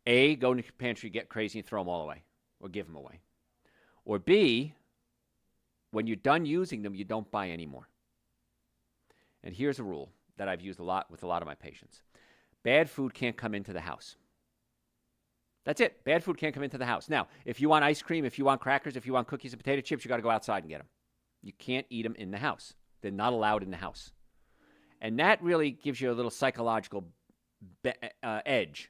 A, go in your pantry, get crazy, and throw them all away or give them away. Or B, when you're done using them, you don't buy any more. And here's a rule that I've used a lot with a lot of my patients. Bad food can't come into the house. That's it. Bad food can't come into the house. Now, if you want ice cream, if you want crackers, if you want cookies and potato chips, you got to go outside and get them. You can't eat them in the house. They're not allowed in the house. And that really gives you a little psychological edge.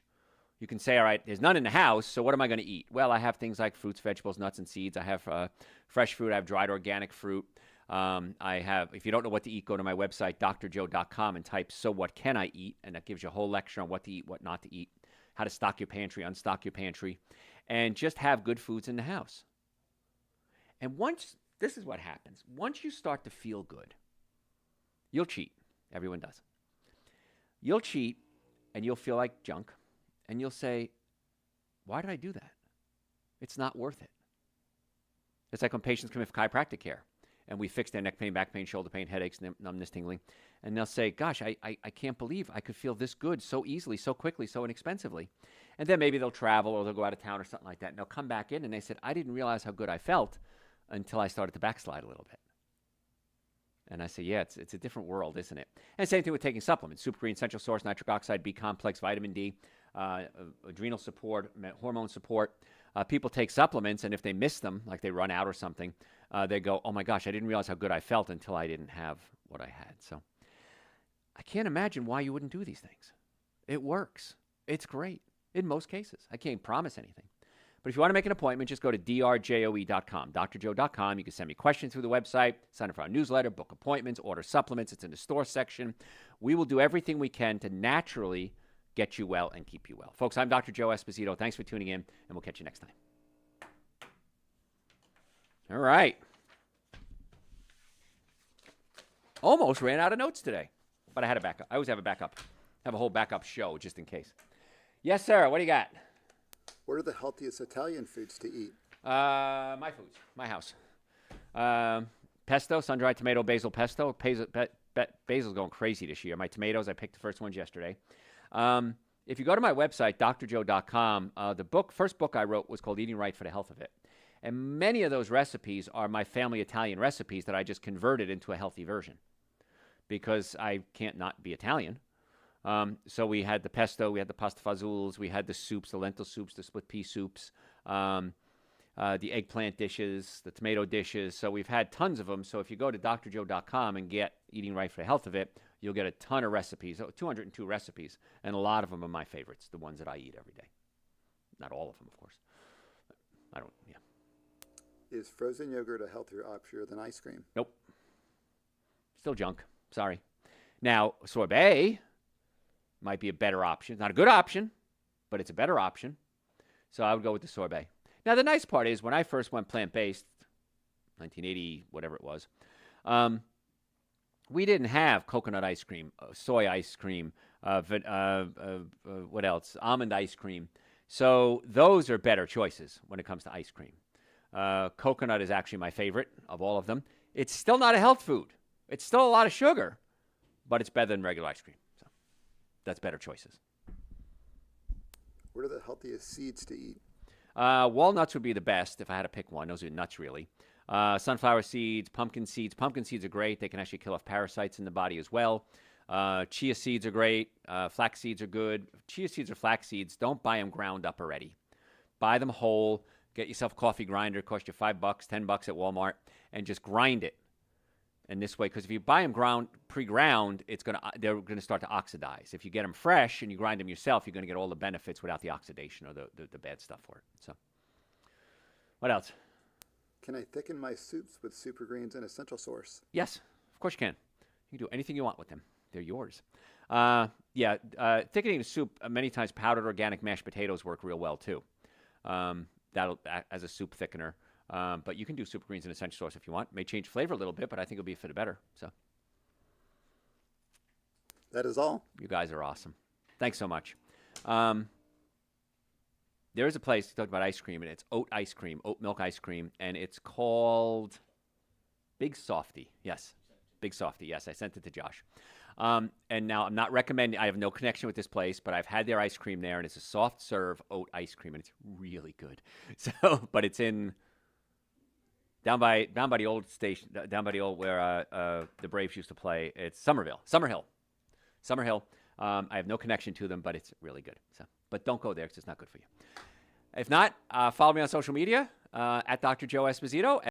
You can say, all right, there's none in the house, so what am I going to eat? Well, I have things like fruits, vegetables, nuts, and seeds. I have fresh fruit. I have dried organic fruit. If you don't know what to eat, go to my website, drjoe.com, and type, so what can I eat? And that gives you a whole lecture on what to eat, what not to eat, how to stock your pantry, unstock your pantry, and just have good foods in the house. And this is what happens. Once you start to feel good, you'll cheat. Everyone does. You'll cheat, and you'll feel like junk, and you'll say, why did I do that? It's not worth it. It's like when patients come in for chiropractic care, and we fix their neck pain, back pain, shoulder pain, headaches, numbness, tingling. And they'll say, gosh, I can't believe I could feel this good so easily, so quickly, so inexpensively. And then maybe they'll travel or they'll go out of town or something like that. And they'll come back in and they said, I didn't realize how good I felt until I started to backslide a little bit. And I say, yeah, it's a different world, isn't it? And same thing with taking supplements. Super Green, Central Source, Nitric Oxide, B Complex, vitamin D, adrenal support, hormone support. People take supplements, and if they miss them, like they run out or something, they go, oh my gosh, I didn't realize how good I felt until I didn't have what I had. So I can't imagine why you wouldn't do these things. It works. It's great in most cases. I can't promise anything. But if you want to make an appointment, just go to drjoe.com, drjoe.com. You can send me questions through the website, sign up for our newsletter, book appointments, order supplements. It's in the store section. We will do everything we can to naturally get you well and keep you well. Folks, I'm Dr. Joe Esposito. Thanks for tuning in, and we'll catch you next time. All right. Almost ran out of notes today, but I had a backup. I always have a backup. Have a whole backup show just in case. Yes, sir. What do you got? What are the healthiest Italian foods to eat? My foods, my house. Pesto, sun-dried tomato, basil pesto. Basil's going crazy this year. My tomatoes, I picked the first ones yesterday. If you go to my website, drjoe.com, the first book I wrote was called Eating Right for the Health of It. And many of those recipes are my family Italian recipes that I just converted into a healthy version because I can't not be Italian. So we had the pesto, we had the pasta fazzoles, we had the soups, the lentil soups, the split pea soups. the eggplant dishes, the tomato dishes. So we've had tons of them. So if you go to drjoe.com and get Eating Right for the Health of It, you'll get a ton of recipes, 202 recipes, and a lot of them are my favorites, the ones that I eat every day. Not all of them, of course. I don't, yeah. Is frozen yogurt a healthier option than ice cream? Nope. Still junk. Sorry. Now, sorbet might be a better option. Not a good option, but it's a better option. So I would go with the sorbet. Now, the nice part is when I first went plant-based, 1980, whatever it was, we didn't have coconut ice cream, soy ice cream, what else? Almond ice cream. So those are better choices when it comes to ice cream. Coconut is actually my favorite of all of them. It's still not a health food. It's still a lot of sugar, but it's better than regular ice cream. So that's better choices. What are the healthiest seeds to eat? Walnuts would be the best if I had to pick one. Those are nuts, really. Sunflower seeds, pumpkin seeds. Pumpkin seeds are great. They can actually kill off parasites in the body as well. Chia seeds are great. Flax seeds are good. Chia seeds or flax seeds, don't buy them ground up already. Buy them whole. Get yourself a coffee grinder. Cost you $5, $10 at Walmart, and just grind it. And this way, because if you buy them pre-ground, they're gonna start to oxidize. If you get them fresh and you grind them yourself, you're gonna get all the benefits without the oxidation or the bad stuff for it. So, what else? Can I thicken my soups with super greens and essential source? Yes, of course you can. You can do anything you want with them. They're yours. Thickening the soup, many times powdered organic mashed potatoes work real well too. That'll act as a soup thickener. But you can do super greens and essential sauce if you want. May change flavor a little bit, but I think it'll be for the better. So that is all. You guys are awesome. Thanks so much. There is a place to talk about ice cream, and it's oat milk ice cream, and it's called Big Softy. Yes, Big Softy. Yes, I sent it to Josh. And now I'm not recommending, I have no connection with this place, but I've had their ice cream there, and it's a soft serve oat ice cream, and it's really good. So, but it's down by the old station, down by the old where the Braves used to play. It's Summerhill. I have no connection to them, but it's really good. So, but don't go there because it's not good for you. If not, follow me on social media at Dr. Joe Esposito.